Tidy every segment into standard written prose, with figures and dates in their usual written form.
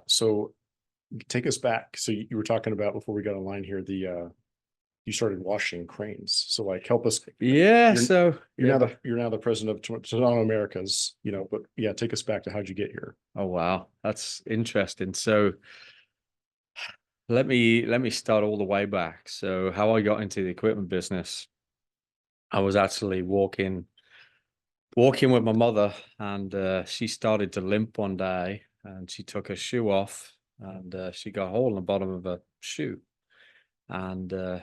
So take us back. So you were talking about before we got online here, you started washing cranes. So like help us. Yeah, You're so you're yeah, now but you're now the president of Tadano Americas, but yeah, take us back to how'd you get here? oh wow, that's interesting. So let me start all the way back. So how I got into the equipment business, I was actually walking with my mother, and she started to limp one day, and she took her shoe off, and she got a hole in the bottom of her shoe. And I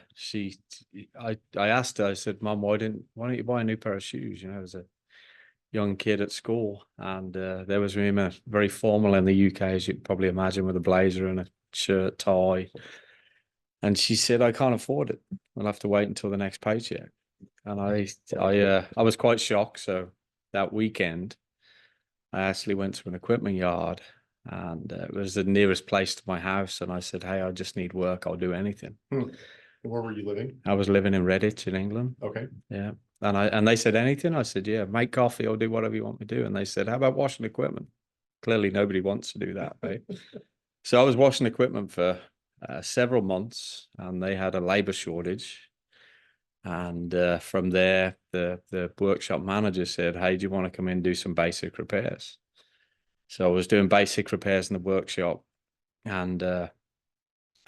asked her, I said, Mum, why don't you buy a new pair of shoes? As a young kid at school, and there was me, very formal in the UK, as you'd probably imagine, with a blazer and a shirt, tie. And she said, I can't afford it. I'll have to wait until the next paycheck. And I was quite shocked. So that weekend, I actually went to an equipment yard, and it was the nearest place to my house. And I said, hey, I just need work. I'll do anything. Where were you living? I was living in Redditch in England. Okay. Yeah. And they said, anything? I said, yeah, make coffee or do whatever you want me to do. And they said, how about washing equipment? Clearly nobody wants to do that, right? So I was washing equipment for several months, and they had a labor shortage. And from there, the workshop manager said, hey, do you want to come in and do some basic repairs? So I was doing basic repairs in the workshop. And the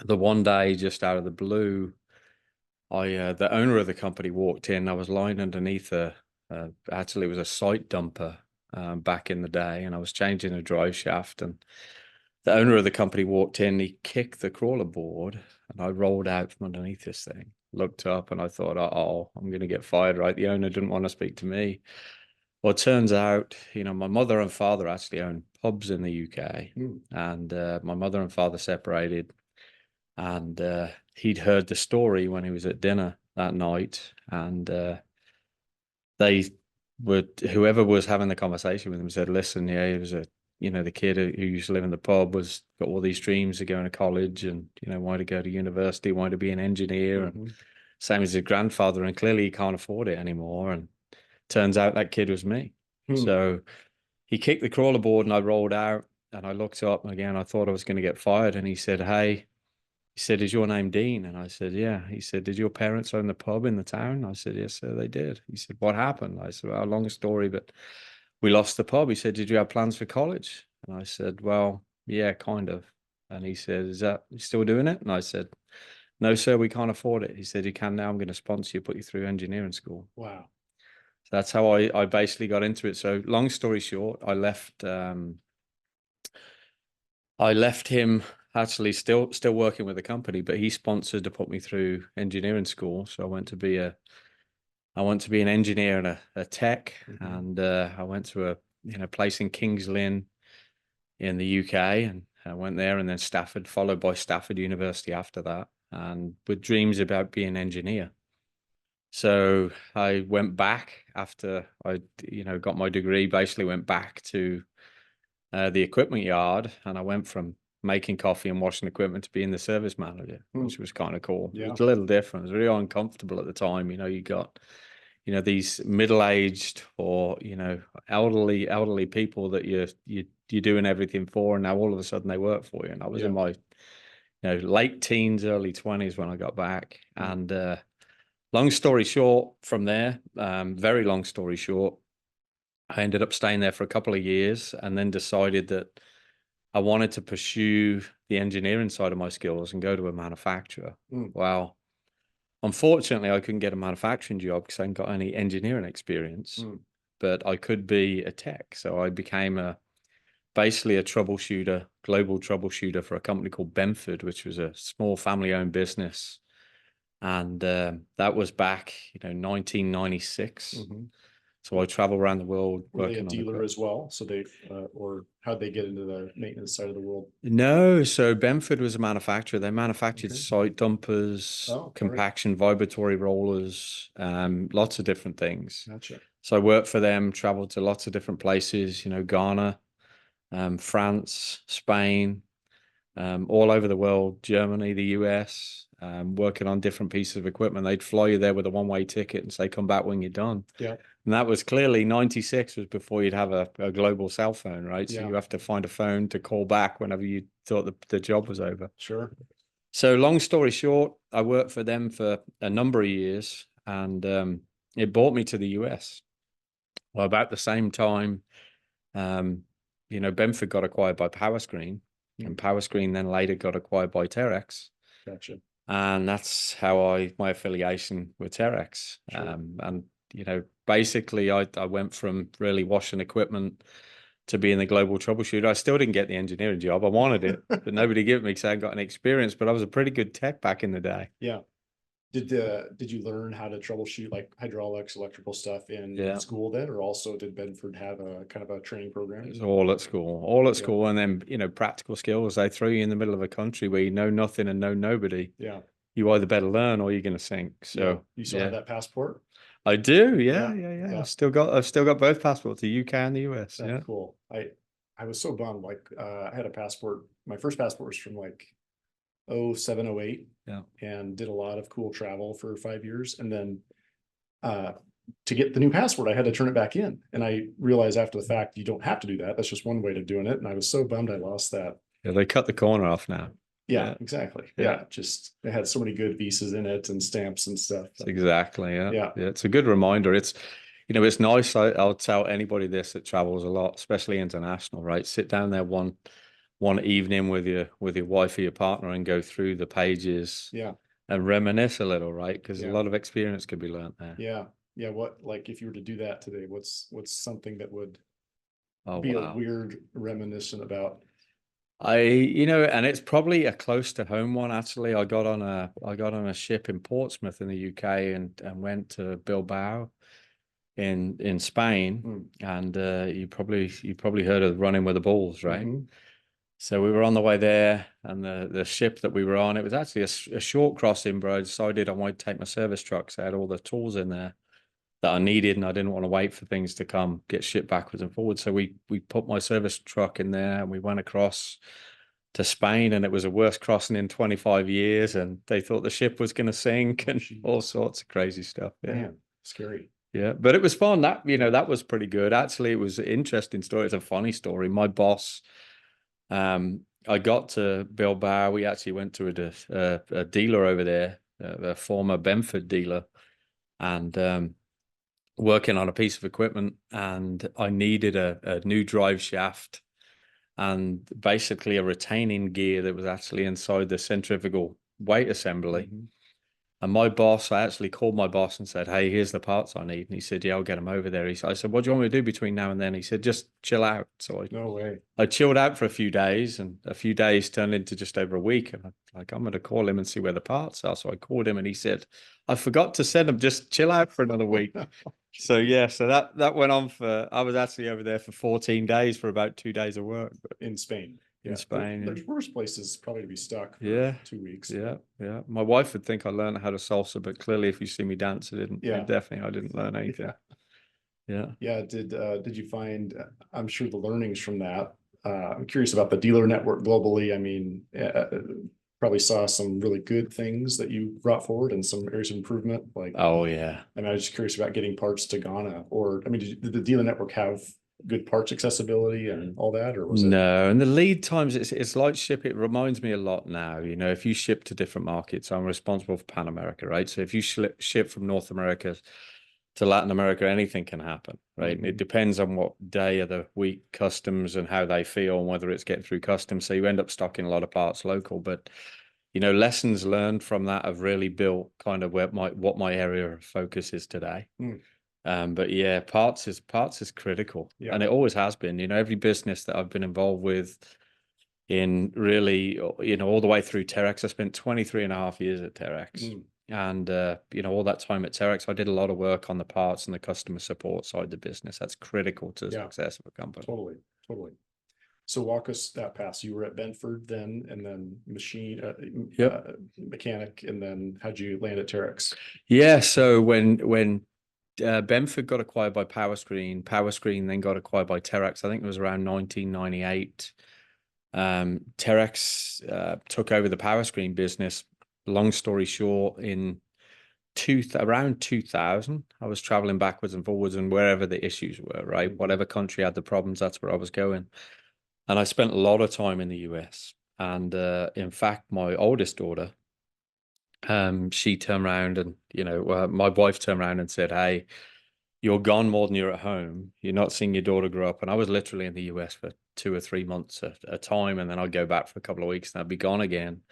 one day, just out of the blue, the owner of the company walked in. I was lying underneath actually it was a site dumper back in the day, and I was changing a drive shaft, and the owner of the company walked in. He kicked the crawler board, and I rolled out from underneath this thing, looked up, and I thought, oh, I'm going to get fired, right? The owner didn't want to speak to me. Well, it turns out, my mother and father actually own pubs in the UK, and my mother and father separated. And he'd heard the story when he was at dinner that night, and whoever was having the conversation with him said, listen, yeah, he was the kid who used to live in the pub was got all these dreams of going to college, and wanted to go to university, wanted to be an engineer, and same as his grandfather, and clearly he can't afford it anymore. And turns out that kid was me. So he kicked the crawler board, and I rolled out, and I looked up, and again I thought I was going to get fired. And he said, hey, he said, is your name Dean? And I said, yeah. He said, did your parents own the pub in the town? I said, yes, sir, they did. He said, what happened? I said, well, a long story, but we lost the pub. He said, did you have plans for college? And I said, well, yeah, kind of. And he said, is that you still doing it? And I said, no, sir, we can't afford it. He said, you can now. I'm going to sponsor you, put you through engineering school. Wow. So that's how I basically got into it. So long story short, I left him actually still working with the company, but he sponsored to put me through engineering school. So I went to be an engineer and a tech, and I went to a place in Kings Lynn in the UK, and I went there, and then Stafford, followed by Stafford University after that, and with dreams about being an engineer. So I went back after I got my degree, basically went back to the equipment yard, and I went from making coffee and washing equipment to being the service manager, which was kind of cool. Yeah. It was a little different. It was really uncomfortable at the time. You got, these middle-aged or, elderly people that you're doing everything for, and now all of a sudden they work for you. And I was in my, late teens, early 20s when I got back. And long story short, from there, very long story short, I ended up staying there for a couple of years, and then decided that I wanted to pursue the engineering side of my skills and go to a manufacturer. Well, unfortunately, I couldn't get a manufacturing job because I hadn't got any engineering experience, but I could be a tech. So I became basically a troubleshooter, global troubleshooter for a company called Benford, which was a small family-owned business. And that was back, 1996. So I travel around the world. Were they a dealer as well? So or how'd they get into the maintenance side of the world? No, so Benford was a manufacturer. They manufactured site dumpers, compaction, vibratory rollers, lots of different things. Gotcha. So I worked for them, traveled to lots of different places, Ghana, France, Spain, all over the world, Germany, the US, working on different pieces of equipment. They'd fly you there with a one-way ticket and say, come back when you're done. Yeah. And that was clearly 96 was before you'd have a global cell phone, right? So Yeah. you have to find a phone to call back whenever you thought the job was over. Sure. So long story short, I worked for them for a number of years, and it brought me to the US. Well, about the same time, Benford got acquired by Powerscreen, and Powerscreen then later got acquired by Terex. Gotcha. And that's how my affiliation with Terex. Sure. And basically I went from really washing equipment to being the global troubleshooter. I still didn't get the engineering job. I wanted it, but nobody gave it me because I hadn't got any experience, but I was a pretty good tech back in the day. Yeah. Did you learn how to troubleshoot like hydraulics, electrical stuff in school then, or also did Bedford have a kind of a training program? It was all at school, and then practical skills. They throw you in the middle of a country where you know nothing and know nobody. Yeah. You either better learn or you're going to sink. So you still have that passport? I do. Yeah. Yeah. I've still got both passports, the UK and the US. That's cool. I was so bummed. Like I had a passport. My first passport was from like 07, 08. Yeah. And did a lot of cool travel for 5 years. And then to get the new passport, I had to turn it back in. And I realized after the fact, you don't have to do that. That's just one way of doing it. And I was so bummed I lost that. Yeah, they cut the corner off now. Yeah, exactly. Yeah. Just it had so many good visas in it and stamps and stuff. Exactly. Yeah. It's a good reminder. It's nice. I'll tell anybody this that travels a lot, especially international, right? Sit down there one evening with your wife or your partner and go through the pages. Yeah. And reminisce a little, right? Because Yeah. a lot of experience could be learned there. Yeah. Yeah. What, like if you were to do that today, what's something that would Oh, be wow. a weird reminiscent about? And it's probably a close to home one, actually. I got on a ship in Portsmouth in the UK and went to Bilbao in Spain. And you probably heard of Running with the Bulls, right? So we were on the way there, and the ship that we were on, it was actually a short crossing, but I decided I wanted to take my service truck. So I had all the tools in there that I needed, and I didn't want to wait for things to come get shipped backwards and forwards. So we put my service truck in there, and we went across to Spain, and it was the worst crossing in 25 years, and they thought the ship was going to sink and all sorts of crazy stuff. Yeah. Man, scary. Yeah, but it was fun. That was pretty good. Actually, it was an interesting story. It's a funny story. My boss, I got to Bilbao. We actually went to a dealer over there, a former Benford dealer, and working on a piece of equipment. And I needed a new drive shaft and basically a retaining gear that was actually inside the centrifugal weight assembly. And my boss, I actually called my boss and said, "Hey, here's the parts I need." And he said, "Yeah, I'll get them over there." I said, "What do you want me to do between now and then?" He said, "Just chill out." So No way. I chilled out for a few days, and a few days turned into just over a week. And I'm going to call him and see where the parts are. So I called him and he said, "I forgot to send them. Just chill out for another week." So that went on I was actually over there for 14 days for about 2 days of work. In Spain. In Spain. There's worse places probably to be stuck for 2 weeks. Yeah. My wife would think I learned how to salsa, but clearly if you see me dance, I didn't. Yeah. Definitely I didn't learn anything. Yeah. Did you find, I'm sure the learnings from that, I'm curious about the dealer network globally. I mean, probably saw some really good things that you brought forward and some areas of improvement. Like, oh yeah. I mean, I was just curious about getting parts to Ghana, or, I mean, did the dealer network have good parts accessibility and all that, or was it? No, and the lead times, it's like ship. It reminds me a lot now. If you ship to different markets, I'm responsible for Pan America, right? So if you ship from North America to Latin America, anything can happen, right? And it depends on what day of the week customs and how they feel and whether it's getting through customs. So you end up stocking a lot of parts local, but lessons learned from that have really built kind of what my area of focus is today. But yeah, parts is critical, and it always has been. Every business that I've been involved with, in really, all the way through Terex. I spent 23 and a half years at Terex, and all that time at Terex, I did a lot of work on the parts and the customer support side of the business. That's critical to the success of a company. Totally. So walk us that path. So you were at Benford then, and then mechanic, and then how'd you land at Terex? Yeah, so when Benford got acquired by Powerscreen then got acquired by Terex, I think it was around 1998. Terex took over the Powerscreen business. Long story short, in around 2000, I was traveling backwards and forwards and wherever the issues were, right? Whatever country had the problems, that's where I was going. And I spent a lot of time in the US. And in fact, my oldest daughter, she turned around and, my wife turned around and said, "Hey, you're gone more than you're at home. You're not seeing your daughter grow up." And I was literally in the US for 2 or 3 months at a time. And then I'd go back for a couple of weeks and I'd be gone again.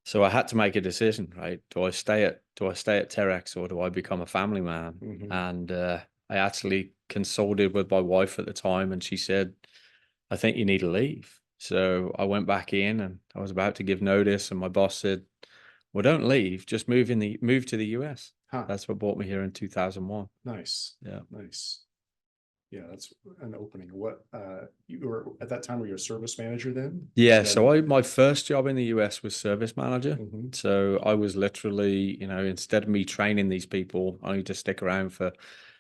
So I had to make a decision, right? Do I stay at Terex or do I become a family man? And I actually consulted with my wife at the time, and she said, "I think you need to leave." So I went back in, and I was about to give notice, and my boss said, "Well, don't leave, just move to the US." Huh. That's what brought me here in 2001. Nice. Yeah. Nice. Yeah, that's an opening. What you were at that time, were you a service manager then? Yeah, And so then, my first job in the US was service manager. Mhm. So I was literally, instead of me training these people, I need to stick around for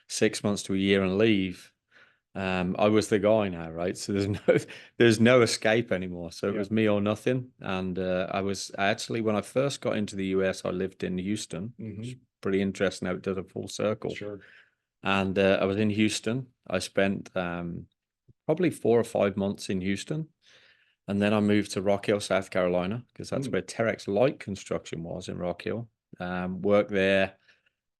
6 months to a year and leave. I was the guy now, right? So there's no escape anymore. So it Yeah. was me or nothing. And I actually, when I first got into the US, I lived in Houston. Which is pretty interesting how it does a full circle. Sure. And I was in Houston. I spent probably 4 or 5 months in Houston. And then I moved to Rock Hill, South Carolina, because that's where Terex Light Construction was, in Rock Hill. Worked there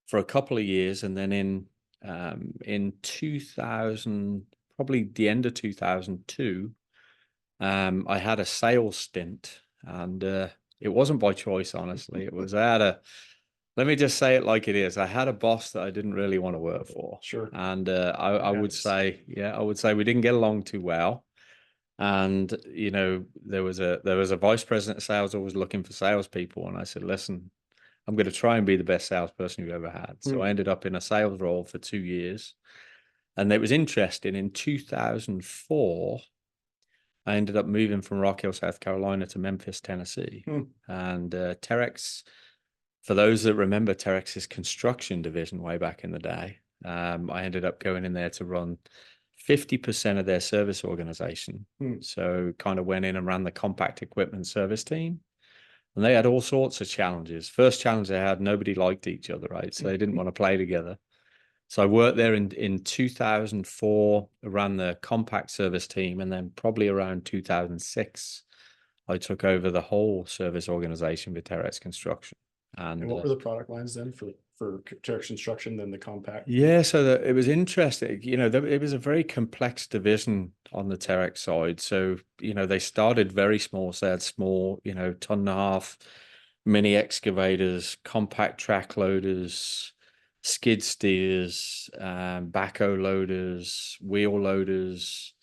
for a couple of years, and then in 2000, probably the end of 2002, I had a sales stint, and it wasn't by choice, honestly. It was let me just say it like it is. I had a boss that I didn't really want to work for. Sure. And I would say, I would say we didn't get along too well. And there was a vice president of sales always looking for salespeople, and I said, "Listen, I'm going to try and be the best salesperson you've ever had." So I ended up in a sales role for 2 years, and it was interesting. In 2004, I ended up moving from Rock Hill, South Carolina, to Memphis, Tennessee, and Terex. For those that remember Terex's construction division way back in the day, I ended up going in there to run 50% of their service organization. So kind of went in and ran the compact equipment service team. And they had all sorts of challenges. First challenge they had, nobody liked each other, right? So they didn't want to play together. So I worked there in 2004, ran the compact service team. And then probably around 2006, I took over the whole service organization with Terex Construction. And what were the product lines then for Terex Construction, then the compact? Yeah, so it was interesting. It was a very complex division on the Terex side. So, they started very small. So they had small, 1.5 ton mini excavators, compact track loaders, skid steers, backhoe loaders, wheel loaders.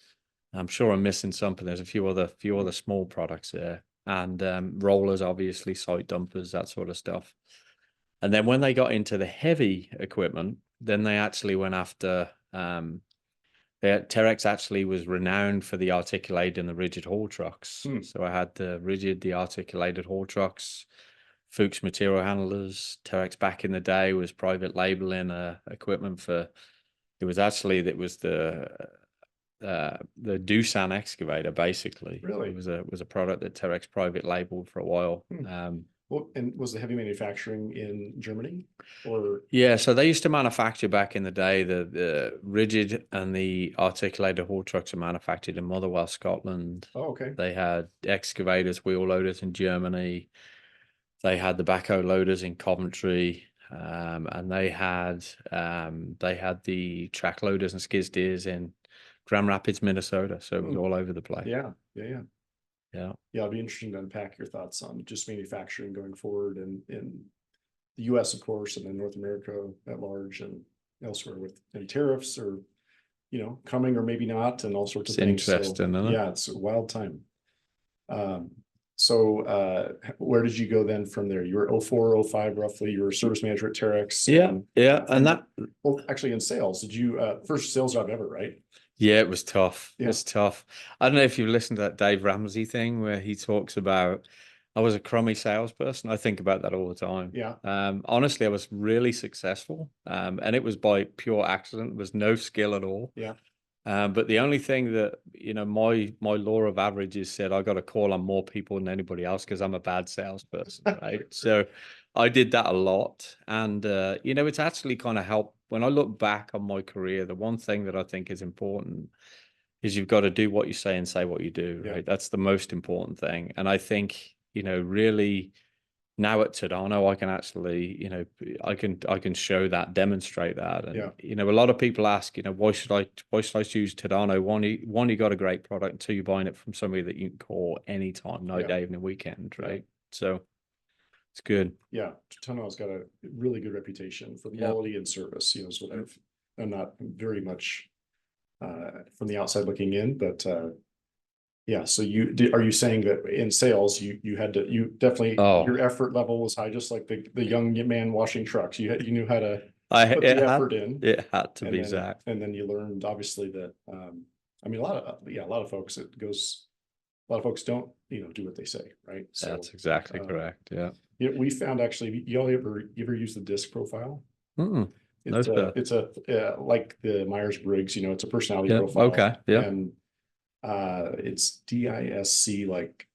I'm sure I'm missing something. There's a few other small products there, and rollers, obviously, site dumpers, that sort of stuff. And then when they got into the heavy equipment, then they actually went after. Terex actually was renowned for the articulated and the rigid haul trucks. So I had the rigid, the articulated haul trucks, Fuchs material handlers. Terex back in the day was private labeling equipment for. It was the Doosan excavator, basically. Really? It was a product that Terex private labeled for a while. Well, and was the heavy manufacturing in Germany, or? Yeah, so they used to manufacture back in the day the rigid and the articulated haul trucks are manufactured in Motherwell, Scotland. Oh, okay. They had excavators, wheel loaders in Germany. They had the backhoe loaders in Coventry, and they had the track loaders and skid steers in Grand Rapids, Minnesota. So it was all over the place. Yeah. Yeah. It'd be interesting to unpack your thoughts on just manufacturing going forward in the US, of course, and then North America at large and elsewhere and tariffs or, coming or maybe not, and all sorts of things. Interesting, isn't it? Yeah, it's a wild time. So where did you go then from there? You were 04, 05 roughly. You were a service manager at Terex. And that. Well, actually in sales, did you first sales job ever, right? Yeah, it was tough. Yeah. It was tough. I don't know if you've listened to that Dave Ramsey thing where he talks about I was a crummy salesperson. I think about that all the time. Yeah. Honestly, I was really successful. And it was by pure accident. There was no skill at all. Yeah. But the only thing that, my law of averages said I got to call on more people than anybody else because I'm a bad salesperson, right? So I did that a lot. And, it's actually kind of helped. When I look back on my career, the one thing that I think is important is you've got to do what you say and say what you do, Yeah. right? That's the most important thing. And I think, really now at Tadano, I can actually, I can show that, demonstrate that. And, Yeah. a lot of people ask, why should I choose Tadano? One, you got a great product. Two, you're buying it from somebody that you can call anytime, night, day, evening, weekend, right? So it's good. Yeah. Tadano's got a really good reputation for quality and service, is what I'm not very much from the outside looking in, but yeah. So are you saying that in sales, you had to, you definitely, your effort level was high, just like the young man washing trucks. You knew how to put the effort in. It had to be Zack. And then you learned obviously that, I mean, a lot of folks, a lot of folks don't, do what they say, right? So that's exactly correct. Yeah. We found actually, you ever use the disc profile? It's like the Myers-Briggs, it's a personality profile. Okay. Yeah. And it's DISC, like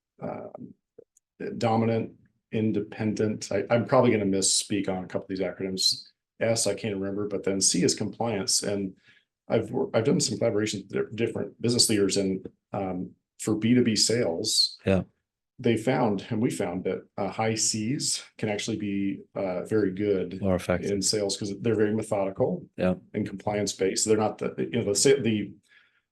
dominant, independent. I'm probably going to misspeak on a couple of these acronyms. S, I can't remember, but then C is compliance. And I've done some collaborations with different business leaders, and for B2B sales, we found that high C's can actually be very good, more effective in sales because they're very methodical, and compliance based. They're not the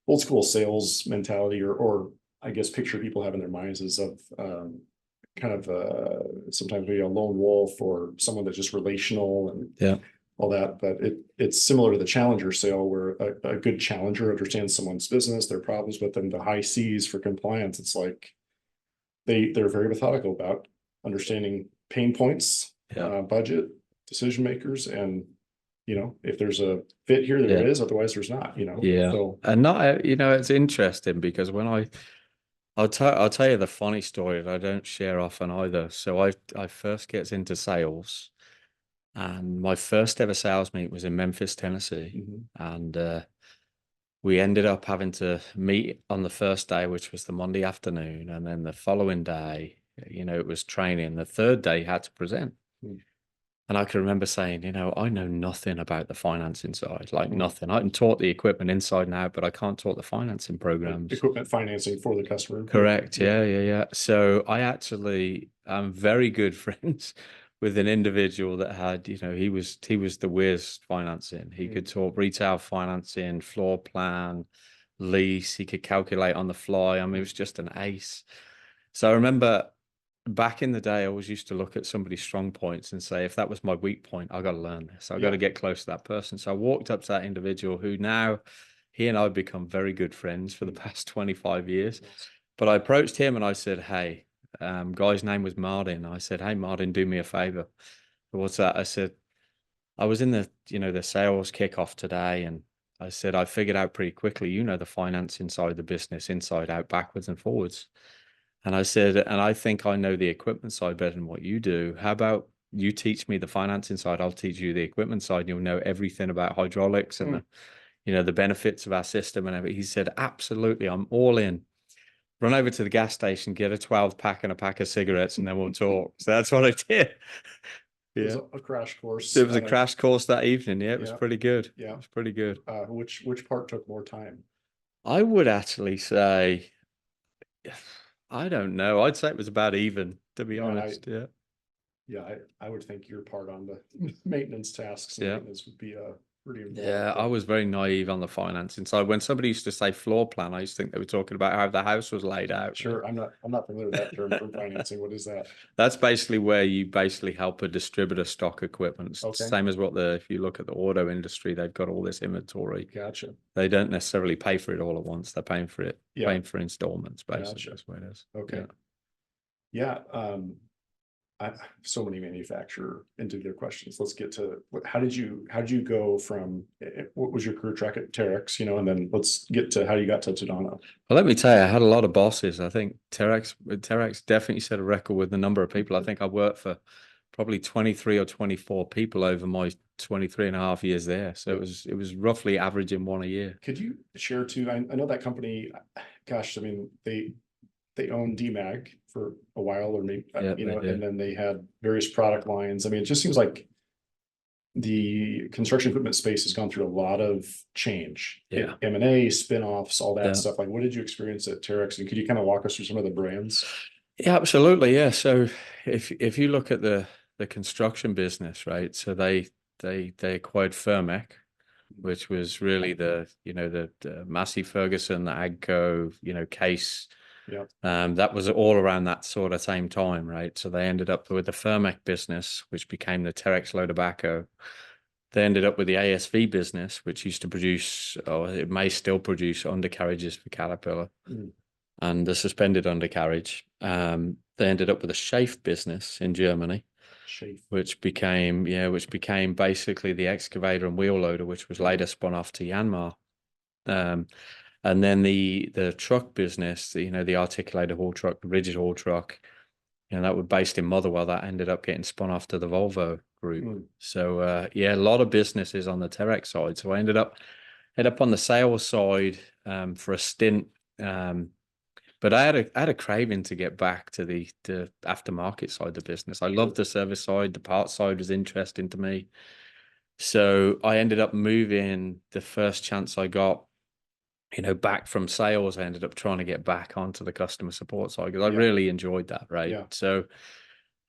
old school sales mentality, or I guess picture people have in their minds is of kind of sometimes maybe a lone wolf or someone that's just relational and all that. But it's similar to the challenger sale, where a good challenger understands someone's business, their problems, but then the high C's for compliance, it's like they're very methodical about understanding pain points, budget, decision makers, and if there's a fit here, there it is. Otherwise, there's not. So, and not, it's interesting because when I'll tell you the funny story that I don't share often either. So I first gets into sales, and my first ever sales meet was in Memphis, Tennessee, and we ended up having to meet on the first day, which was the Monday afternoon, and then the following day, it was training. The third day, you had to present. And I can remember saying, I know nothing about the financing side, like nothing. I can talk the equipment inside and out, but I can't talk the financing programs. Equipment financing for the customer. Correct. Yeah. So I actually am very good friends with an individual that had, he was the whiz financing. He could talk retail financing, floor plan, lease. He could calculate on the fly. I mean, it was just an ace. So I remember back in the day, I always used to look at somebody's strong points and say, if that was my weak point, I got to learn this. I got to get close to that person. So I walked up to that individual who now he and I have become very good friends for the past 25 years. But I approached him and I said, hey, guy's name was Martin. I said, hey, Martin, do me a favor. What's that? I said, I was in the, the sales kickoff today, and I said, I figured out pretty quickly, the finance inside the business, inside out, backwards and forwards. And I said, and I think I know the equipment side better than what you do. How about you teach me the financing side? I'll teach you the equipment side. And you'll know everything about hydraulics and the benefits of our system and everything. He said, absolutely, I'm all in. Run over to the gas station, get a 12-pack and a pack of cigarettes, and then we'll talk. So that's what I did. It was a crash course. It was a crash course that evening. Yeah, it was pretty good. Yeah, it was pretty good. Which part took more time? I would actually say, I don't know. I'd say it was about even, to be honest. I would think your part on the maintenance tasks and maintenance would be pretty involved. Yeah, I was very naive on the financing side. When somebody used to say floor plan, I used to think they were talking about how the house was laid out. Sure, I'm not familiar with that term for financing. What is that? That's basically where you basically help a distributor stock equipment. Same as if you look at the auto industry, they've got all this inventory. Gotcha. They don't necessarily pay for it all at once. They're paying for it, paying for installments, basically. Gotcha. That's what it is. Okay. So many manufacturer into their questions. Let's get to how did you go from what was your career track at Terex, and then let's get to how you got to Tadano. Well, let me tell you, I had a lot of bosses. I think Terex definitely set a record with the number of people. I think I worked for probably 23 or 24 people over my 23 and a half years there. So it was roughly averaging one a year. Could you share too? I know that company, gosh, I mean, they owned DMAG for a while, or maybe, and then they had various product lines. I mean, it just seems like the construction equipment space has gone through a lot of change. Yeah. M&A, spin-offs, all that stuff. Like, what did you experience at Terex? And could you kind of walk us through some of the brands? Yeah, absolutely. Yeah. So if you look at the construction business, right? So they acquired Firmec, which was really the Massey Ferguson, the Agco, Case. Yeah. That was all around that sort of same time, right? So they ended up with the Firmec business, which became the Terex Loader Backhoe. They ended up with the ASV business, which used to produce, or it may still produce, undercarriages for Caterpillar and the suspended undercarriage. They ended up with a Schaef business in Germany, which became basically the excavator and wheel loader, which was later spun off to Yanmar. And then the truck business, the articulated haul truck, the rigid haul truck, that was based in Motherwell. That ended up getting spun off to the Volvo group. So a lot of businesses on the Terex side. So I ended up on the sales side for a stint. But I had a craving to get back to the aftermarket side of the business. I loved the service side. The parts side was interesting to me. So I ended up moving the first chance I got, back from sales. I ended up trying to get back onto the customer support side because I really enjoyed that, right? Yeah. So,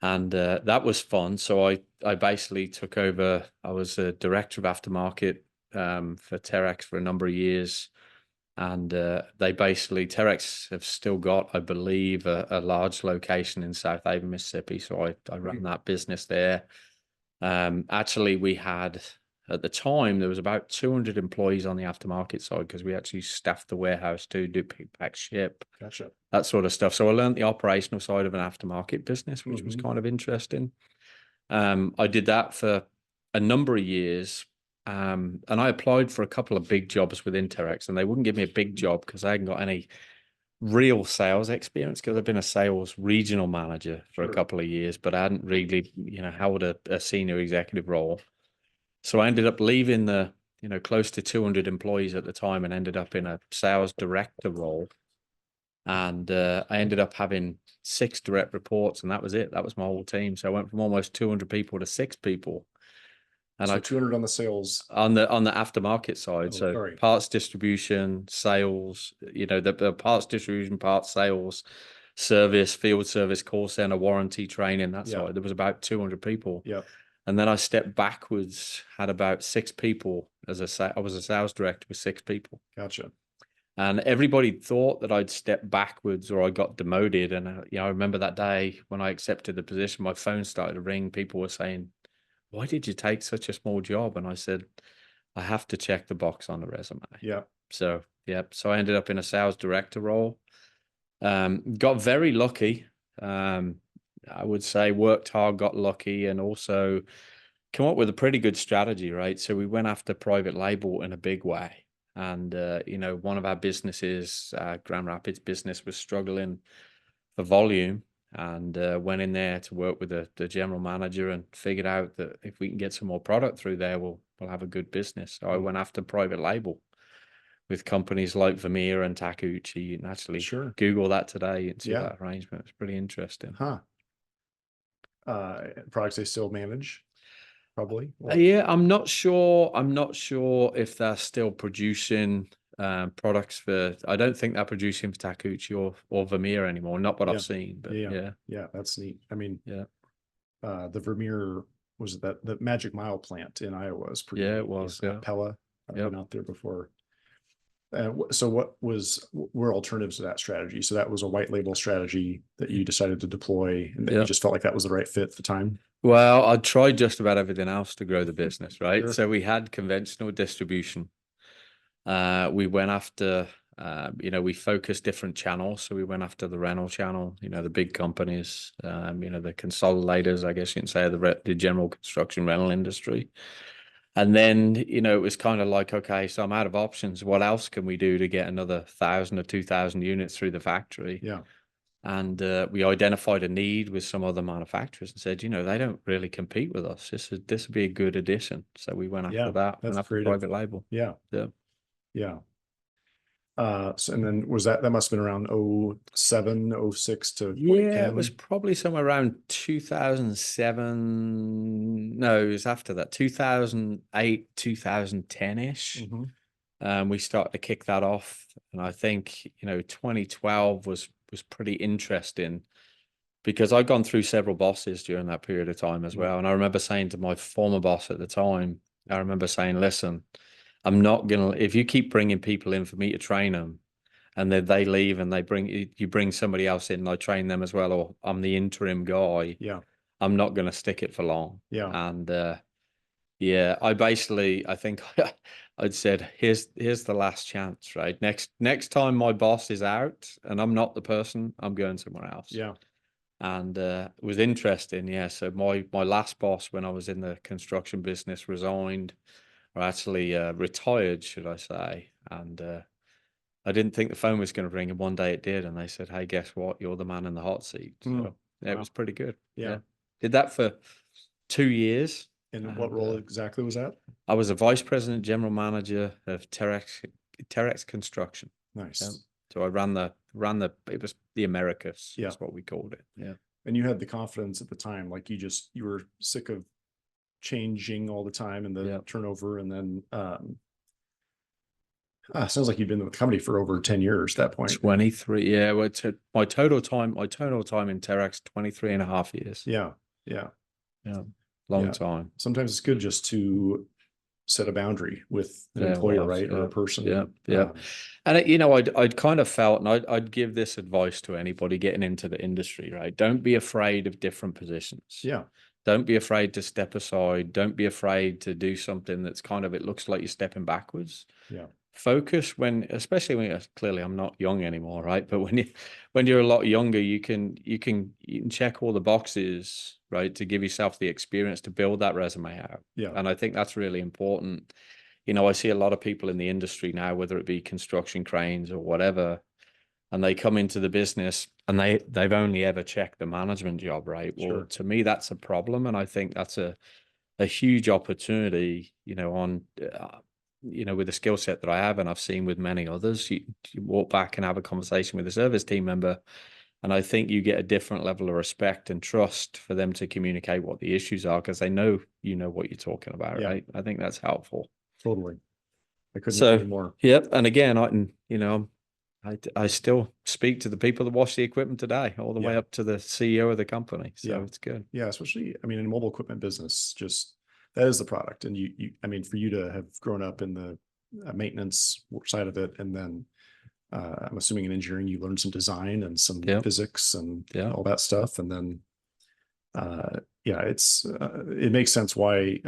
and that was fun. So I basically took over. I was a director of aftermarket for Terex for a number of years. And Terex have still got, I believe, a large location in South Haven, Mississippi. So I ran that business there. Actually, we had, at the time, there was about 200 employees on the aftermarket side because we actually staffed the warehouse to do pick, pack, ship. Gotcha. That sort of stuff. So I learned the operational side of an aftermarket business, which was kind of interesting. I did that for a number of years. And I applied for a couple of big jobs within Terex, and they wouldn't give me a big job because I hadn't got any real sales experience because I've been a sales regional manager for a couple of years, but I hadn't really, held a senior executive role. So I ended up leaving the, close to 200 employees at the time and ended up in a sales director role. And I ended up having 6 direct reports, and that was it. That was my whole team. So I went from almost 200 people to 6 people. And so 200 on the sales on the aftermarket side. Parts distribution, sales, the parts distribution, parts sales, service, field service, call center, warranty, training, that side. There was about 200 people. Yeah. And then I stepped backwards, had about 6 people I was a sales director with 6 people. Gotcha. And everybody thought that I'd stepped backwards or I got demoted. And I remember that day when I accepted the position, my phone started to ring. People were saying, "Why did you take such a small job?" And I said, "I have to check the box on the resume." Yeah. So I ended up in a sales director role. Got very lucky. I would say worked hard, got lucky, and also come up with a pretty good strategy, right? So we went after private label in a big way. And, one of our businesses, Grand Rapids business, was struggling for volume. And went in there to work with the general manager and figured out that if we can get some more product through there, we'll have a good business. So I went after private label with companies like Vermeer and Takeuchi. You can actually Google that today and see that arrangement. It's pretty interesting. Products they still manage, probably. Yeah, I'm not sure. I'm not sure if they're still producing products for. I don't think they're producing for Takeuchi or Vermeer anymore. Not what I've seen, but yeah, that's neat. I mean, the Vermeer was that the Magic Mile plant in Iowa is pretty. Yeah, it was. Pella. I've been out there before. So what were alternatives to that strategy? So that was a white label strategy that you decided to deploy, and that you just felt like that was the right fit at the time. Well, I tried just about everything else to grow the business, right? So we had conventional distribution. We went after, we focused different channels. So we went after the rental channel, the big companies, the consolidators, I guess you can say, the general construction rental industry. And then, it was kind of like, okay, so I'm out of options. What else can we do to get another 1,000 or 2,000 units through the factory? Yeah. And we identified a need with some other manufacturers and said, they don't really compete with us. This would be a good addition. So we went after that, that's went after creative. private label. Yeah. Yeah. Yeah. So, and then that must have been around 07, 06 to 2010. Yeah, it was probably somewhere around 2007. No, it was after that, 2008, 2010-ish. We started to kick that off. And I think, 2012 was pretty interesting because I'd gone through several bosses during that period of time as well. And I remember saying to my former boss at the time, listen, I'm not going to, if you keep bringing people in for me to train them and then they leave and you bring somebody else in and I train them as well, or I'm the interim guy. Yeah. I'm not going to stick it for long. Yeah. And, I think I'd said, here's the last chance, right? Next time my boss is out and I'm not the person, I'm going somewhere else. Yeah. And it was interesting. Yeah. So my last boss when I was in the construction business resigned, or actually retired, should I say. And I didn't think the phone was going to ring, and one day it did. And they said, hey, guess what? You're the man in the hot seat. So it was pretty good. Yeah. Did that for 2 years. And what role exactly was that? I was a vice president, general manager of Terex Construction. Nice. Yeah. So I ran it was the Americas. Yeah. That's what we called it. Yeah. And you had the confidence at the time, like you were sick of changing all the time and the turnover. And then, sounds like you've been with the company for over 10 years at that point. 23. Yeah. Well, my total time in Terex, 23 and a half years. Yeah. Yeah. Yeah. Long time. Sometimes it's good just to set a boundary with an employer, right? Or a person. Yeah. And I'd kind of felt, and I'd give this advice to anybody getting into the industry, right? Don't be afraid of different positions. Yeah. Don't be afraid to step aside. Don't be afraid to do something that's it looks like you're stepping backwards. Yeah. Focus especially when clearly I'm not young anymore, right? But when you're a lot younger, you can check all the boxes, right, to give yourself the experience to build that resume out. Yeah. And I think that's really important. I see a lot of people in the industry now, whether it be construction cranes or whatever, and they come into the business and they've only ever checked the management job, right? Sure. Well, to me, that's a problem, and I think that's a huge opportunity, with the skill set that I have, and I've seen with many others. You walk back and have a conversation with a service team member, and I think you get a different level of respect and trust for them to communicate what the issues are, because they know what you're talking about, right? I think that's helpful. Totally. I couldn't agree more. Yep. And again, I still speak to the people that wash the equipment today, all the way up to the CEO of the company. So it's good. Yeah, especially, in a mobile equipment business, just that is the product. And for you to have grown up in the maintenance side of it, and then I'm assuming in engineering, you learned some design and some physics and all that stuff. And then, it makes sense why,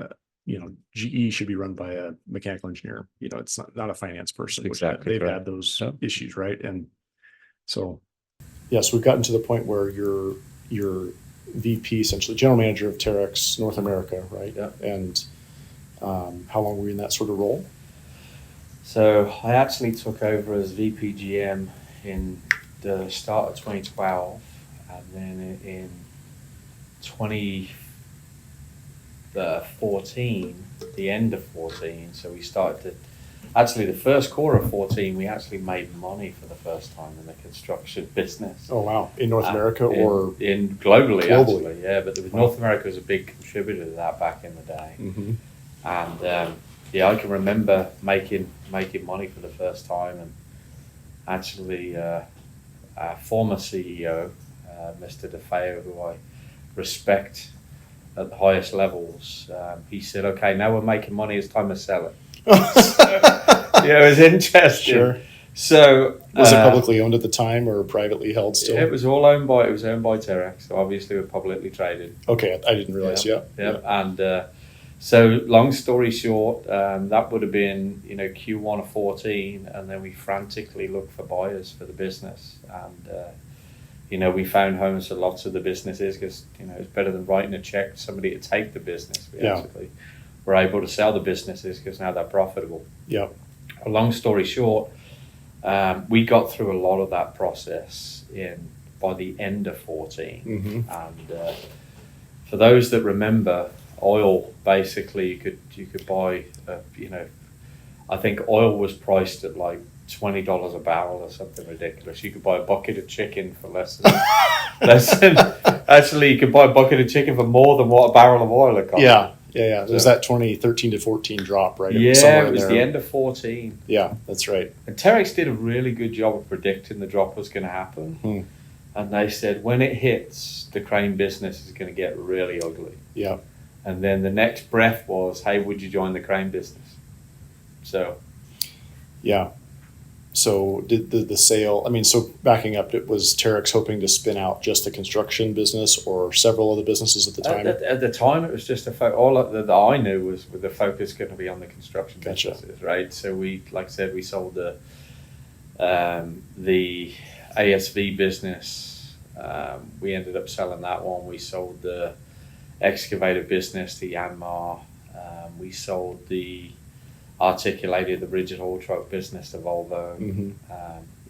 GE should be run by a mechanical engineer. It's not a finance person. Exactly. They've had those issues, right? And so, yes, we've gotten to the point where you're VP, essentially general manager of Terex North America, right? Yeah. And how long were you in that sort of role? So I actually took over as VP GM in the start of 2012, and then in 2014, the end of 14. So we started to, actually the first quarter of 14, we actually made money for the first time in the construction business. Oh, wow. In North America or? In globally, actually, yeah. But North America was a big contributor to that back in the day. Mm-hmm. And I can remember making money for the first time, and actually our former CEO, Mr. DeFeo, who I respect at the highest levels, he said, okay, now we're making money, it's time to sell it. It was interesting. Sure. So was it publicly owned at the time or privately held still? It was owned by Terex, so obviously we're publicly traded. Okay, I didn't realize. Yeah. And so long story short, that would have been Q1 of 14, and then we frantically looked for buyers for the business, and we found homes for lots of the businesses, because it's better than writing a check to somebody to take the business. We actually were able to sell the businesses because now they're profitable. Yeah. A long story short, we got through a lot of that process in by the end of 14. Mm-hmm. And for those that remember, oil, basically you could buy, I think oil was priced at like $20 a barrel or something ridiculous. You could buy a bucket of chicken for less than, actually you could buy a bucket of chicken for more than what a barrel of oil had cost. Yeah. It was that 2013 to 14 drop, right? It was the end of 14. Yeah, that's right. And Terex did a really good job of predicting the drop was going to happen. And they said, when it hits, the crane business is going to get really ugly. Yeah. And then the next breath was, hey, would you join the crane business? So. Yeah. So did the sale, I mean, so backing up, it was Terex hoping to spin out just the construction business or several other businesses at the time? At the time, it was just all that I knew was with the focus going to be on the construction businesses, right? So we, like I said, we sold the ASV business. We ended up selling that one. We sold the excavator business to Yanmar. We sold the articulated, the rigid haul truck business to Volvo. Mm-hmm.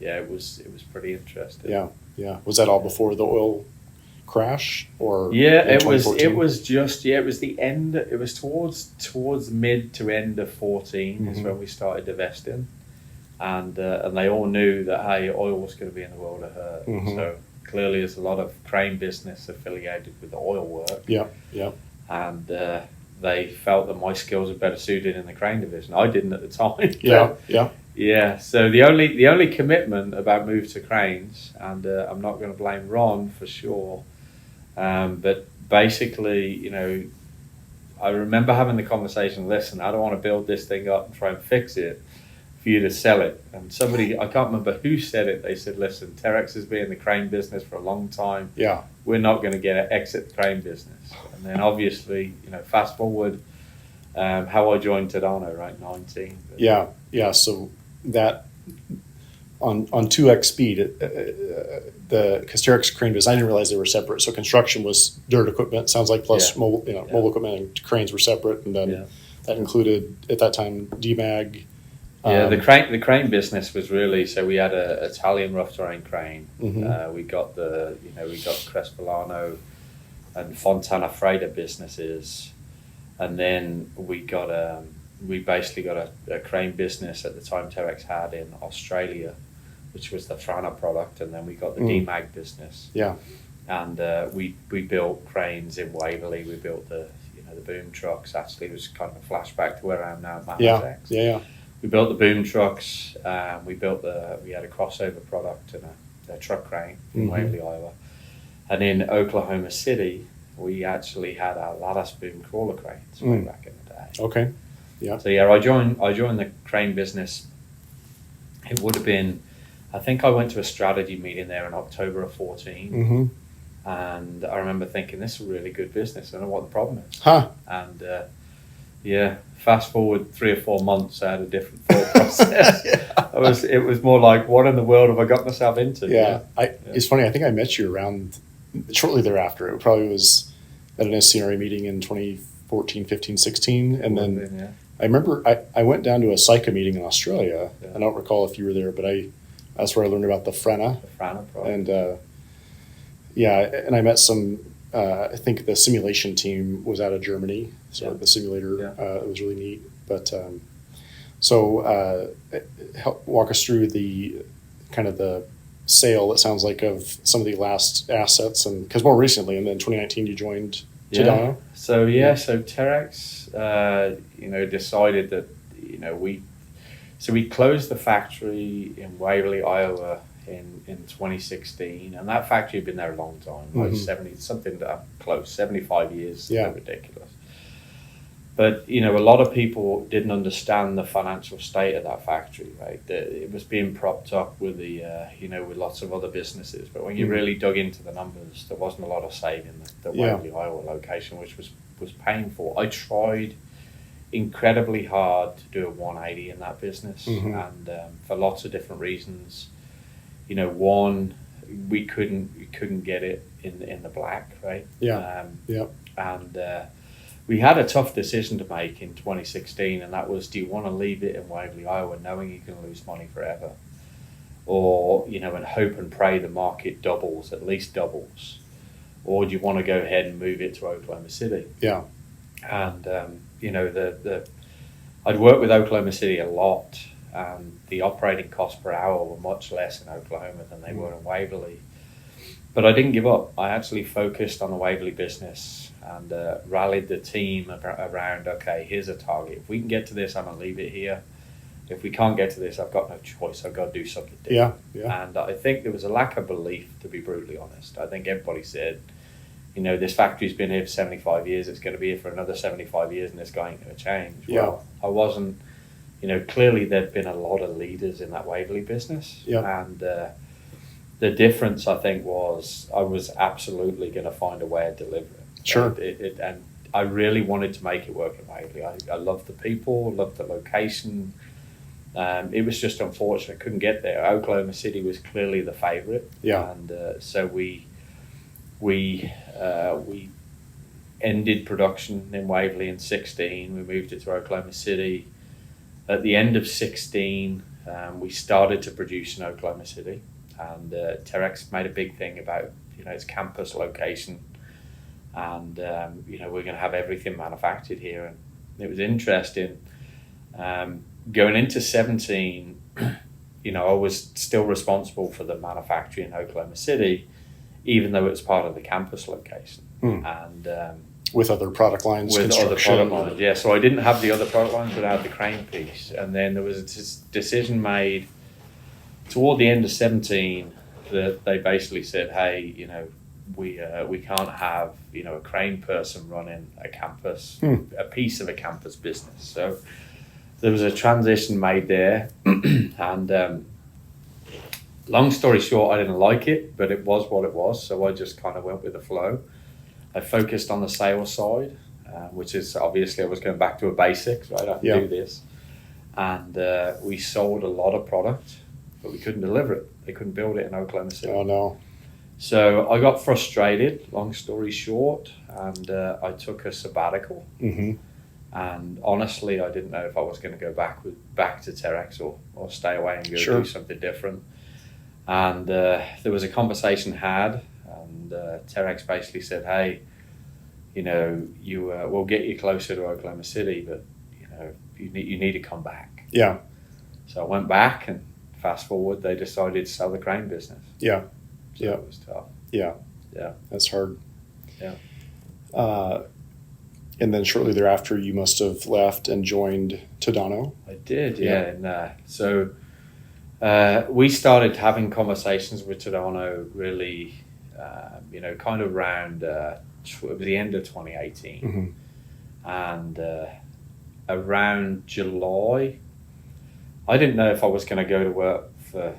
It was pretty interesting. Yeah. Was that all before the oil crash, or? Yeah, it was the end. It was towards mid to end of 14 is when we started divesting, and they all knew that, hey, oil was going to be in the world of hurt. So clearly, there's a lot of crane business affiliated with the oil work. Yeah. And they felt that my skills were better suited in the crane division. I didn't at the time. Yeah. So the only commitment about move to cranes, and I'm not going to blame Ron for sure, but basically, I remember having the conversation. Listen, I don't want to build this thing up and try and fix it for you to sell it. And somebody, I can't remember who said it. They said, "Listen, Terex has been in the crane business for a long time. Yeah, we're not going to exit the crane business." And then obviously, fast forward, how I joined Tadano, right, 19. Yeah. So that on 2x speed, because Terex crane business, I didn't realize they were separate. So construction was dirt equipment, sounds like, plus mobile equipment, and cranes were separate, and then that included at that time DMAG. The crane business was really, so we had a Italian rough terrain crane. We got we got Crespellano and Fontana Freighter businesses, and then we basically got a crane business at the time Terex had in Australia, which was the Frana product, and then we got the DMAG business. Yeah, and we built cranes in Waverley. We built the boom trucks. Actually, it was kind of a flashback to where I am now at Terex. Yeah. We built the boom trucks. We had a crossover product and a truck crane in Waverley, Iowa. And in Oklahoma City, we actually had our lattice boom crawler cranes way back in the day. Okay. Yeah. So I joined the crane business. It would have been, I think I went to a strategy meeting there in October of 14. And I remember thinking, this is a really good business. I don't know what the problem is. And fast forward 3 or 4 months, I had a different thought process. It was more like, what in the world have I got myself into? It's funny, I think I met you around shortly thereafter. It probably was at an SCRA meeting in 2014, 15, 16. And then I remember I went down to a SICA meeting in Australia. I don't recall if you were there, but that's where I learned about the Frana. The Frana product. And and I met some, I think the simulation team was out of Germany. So the simulator, it was really neat. But help walk us through the kind of the sale, it sounds like, of some of the last assets, and because more recently, and then 2019 you joined Tadano. So Terex decided that we closed the factory in Waverley, Iowa in 2016, and that factory had been there a long time, like 75 years. Ridiculous. But a lot of people didn't understand the financial state of that factory, right? It was being propped up with with lots of other businesses. But when you really dug into the numbers, there wasn't a lot of saving the Waverley, Iowa location, which was painful. I tried incredibly hard to do a 180 in that business, and for lots of different reasons. One, we couldn't get it in the black, right? And we had a tough decision to make in 2016, and that was, do you want to leave it in Waverley, Iowa, knowing you can lose money forever? or, you know, and hope and pray the market doubles, at least doubles? Or do you want to go ahead and move it to Oklahoma City? Yeah. And, you know, I'd worked with Oklahoma City a lot, and the operating costs per hour were much less in Oklahoma than they were in Waverly. But I didn't give up. I actually focused on the Waverly business and rallied the team around, okay, here's a target. If we can get to this, I'm going to leave it here. If we can't get to this, I've got no choice. I've got to do something different. Yeah. And I think there was a lack of belief, to be brutally honest. I think everybody said, you know, this factory's been here for 75 years. It's going to be here for another 75 years, and this guy ain't going to change. Yeah. Well, I wasn't, you know, clearly there'd been a lot of leaders in that Waverly business. Yeah. And the difference, I think, was I was absolutely going to find a way of delivering. Sure. And I really wanted to make it work in Waverly. I loved the people, loved the location. It was just unfortunate, couldn't get there. Oklahoma City was clearly the favorite. Yeah. And so we ended production in Waverly in 16. We moved it to Oklahoma City. At the end of 16, we started to produce in Oklahoma City, and Terex made a big thing about, you know, its campus location, and you know, we're going to have everything manufactured here. And it was interesting. Going into 17, you know, I was still responsible for the manufacturing in Oklahoma City, even though it's part of the campus location. And with other product lines, with other construction. product lines, yeah. So I didn't have the other product lines, but I had the crane piece. And then there was a decision made toward the end of 17 that they basically said, hey, you know, we can't have, you know, a crane person running a campus, a piece of a campus business. So there was a transition made there, and long story short, I didn't like it, but it was what it was. So I just kind of went with the flow. I focused on the sales side, which is obviously I was going back to a basics, right? I can do this. And we sold a lot of product, but we couldn't deliver it. They couldn't build it in Oklahoma City. Oh, no. So I got frustrated, long story short, and I took a sabbatical. And honestly, I didn't know if I was going to go back to Terex or stay away and go do something different. And there was a conversation had, and Terex basically said, hey, you know, we'll get you closer to Oklahoma City, but, you know, you need to come back. Yeah. So I went back, and fast forward, they decided to sell the crane business. Yeah. So it was tough. Yeah. Yeah. That's hard. Yeah. And then shortly thereafter, you must have left and joined Tadano. I did, yeah. And so we started having conversations with Tadano really, you know, kind of around it was the end of 2018. And around July, I didn't know if I was going to go to work for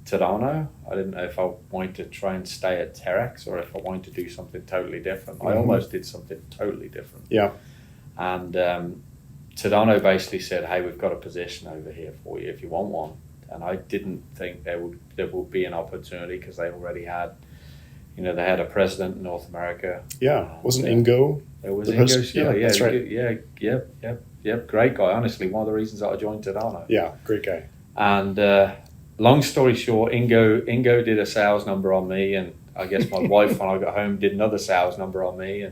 Tadano. I didn't know if I wanted to try and stay at Terex or if I wanted to do something totally different. I almost did something totally different. Yeah. And Tadano basically said, hey, we've got a position over here for you if you want one. And I didn't think there would be an opportunity because they already had, you know, they had a president in North America. Yeah. Wasn't Ingo? It was Ingo Schiller. Yeah, that's right. Yep. Great guy. Honestly, one of the reasons that I joined Tadano. Yeah, great guy. And long story short, Ingo did a sales number on me, and I guess my wife, when I got home, did another sales number on me.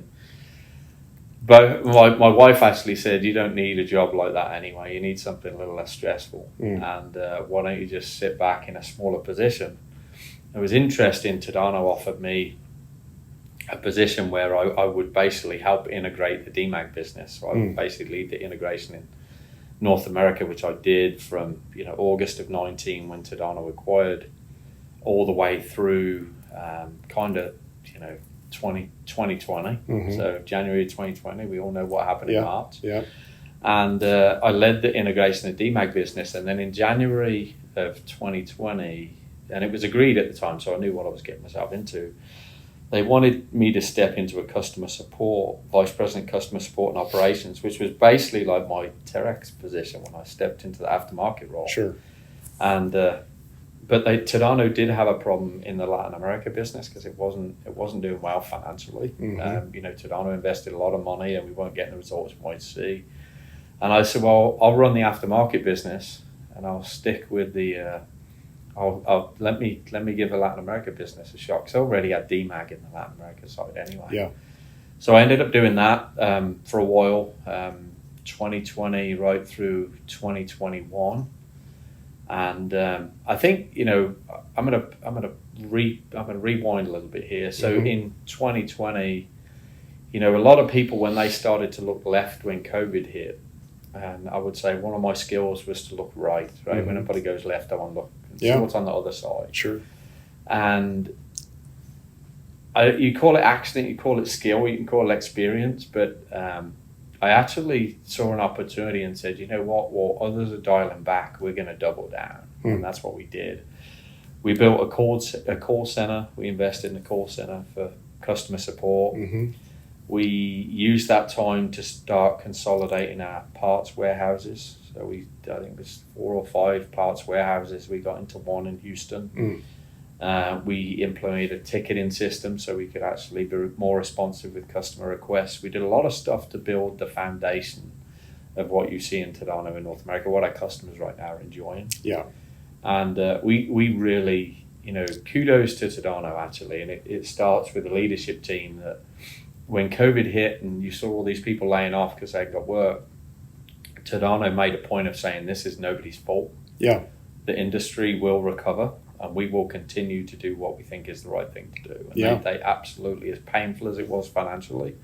But my wife actually said, you don't need a job like that anyway. You need something a little less stressful. And why don't you just sit back in a smaller position? It was interesting. Tadano offered me a position where I would basically help integrate the DMAG business. So I would basically lead the integration in North America, which I did from, you know, August of 19 when Tadano acquired, all the way through kind of, you know, 2020. So January 2020, we all know what happened in March. Yeah. And I led the integration of DMAG business. And then in January of 2020, and it was agreed at the time, so I knew what I was getting myself into, they wanted me to step into a customer support, vice president customer support and operations, which was basically like my Terex position when I stepped into the aftermarket role. Sure. And but Tadano did have a problem in the Latin America business because it wasn't doing well financially. You know, Tadano invested a lot of money and we weren't getting the results we wanted to see. And I said, well, I'll run the aftermarket business and I'll stick with the let me give the Latin America business a shot, because I already had DMAG in the Latin America side anyway. Yeah. So I ended up doing that for a while, 2020 right through 2021, and I think I'm gonna rewind a little bit here. So in 2020, a lot of people, when they started to look left when COVID hit, and I would say one of my skills was to look right. When everybody goes left, I want to look and see what's on the other side. Sure. And you call it accident, you call it skill, you can call it experience, but I actually saw an opportunity and said, you know what, while others are dialing back, we're going to double down. And that's what we did. We built a call center. We invested in a call center for customer support. We used that time to start consolidating our parts warehouses. So I think there's 4 or 5 parts warehouses. We got into one in Houston. We implemented a ticketing system so we could actually be more responsive with customer requests. We did a lot of stuff to build the foundation of what you see in Tadano in North America, what our customers right now are enjoying. Yeah. And we really, kudos to Tadano actually. And it starts with the leadership team that when COVID hit and you saw all these people laying off because they got work, Tadano made a point of saying this is nobody's fault. Yeah. The industry will recover, and we will continue to do what we think is the right thing to do. And they absolutely, as painful as it was financially,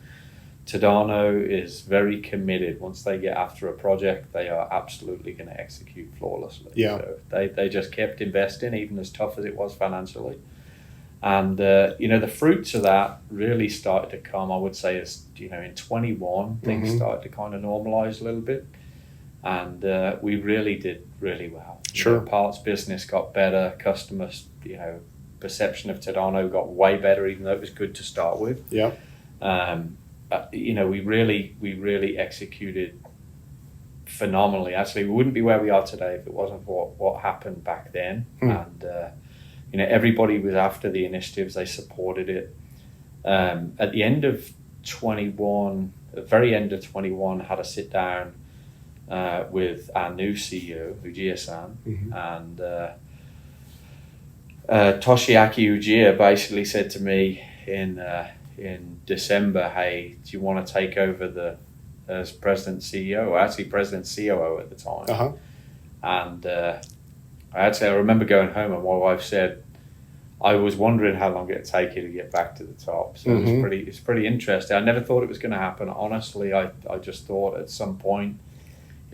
Tadano is very committed. Once they get after a project, they are absolutely going to execute flawlessly. Yeah. So they just kept investing, even as tough as it was financially. And, the fruits of that really started to come, I would say, as, in 21, things started to kind of normalize a little bit. And we really did really well. Sure. Parts business got better. Customers, perception of Tadano got way better, even though it was good to start with. Yeah. We really executed phenomenally. Actually, we wouldn't be where we are today if it wasn't for what happened back then. And everybody was after the initiatives. They supported it. At the end of 21, the very end of 21, had a sit down with our new CEO, Ujiya-san, and Toshiaki Ujiya basically said to me in December, "Hey, do you want to take over as president CEO?" Or actually president COO at the time. And I remember going home and my wife said, I was wondering how long it'd take you to get back to the top. So it's pretty interesting. I never thought it was going to happen. Honestly, I just thought at some point,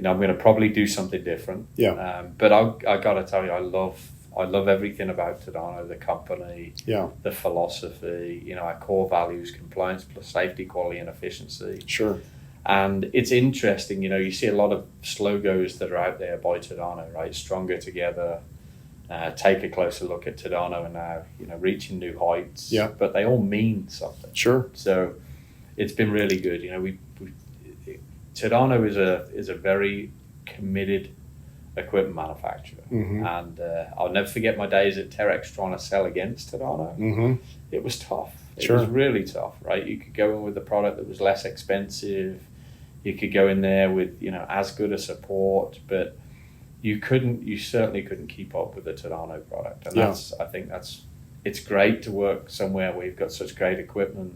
I'm going to probably do something different. Yeah. But I got to tell you, I love everything about Tadano, the company, the philosophy, our core values, compliance plus safety, quality, and efficiency. Sure. And it's interesting, you see a lot of slogans that are out there by Tadano, right? Stronger together, take a closer look at Tadano and now, reaching new heights. Yeah. But they all mean something. Sure. So it's been really good. Tadano is a very committed equipment manufacturer. And I'll never forget my days at Terex trying to sell against Tadano. It was tough. It was really tough, right? You could go in with a product that was less expensive. You could go in there with, as good a support, but you certainly couldn't keep up with the Tadano product. And I think it's great to work somewhere where you've got such great equipment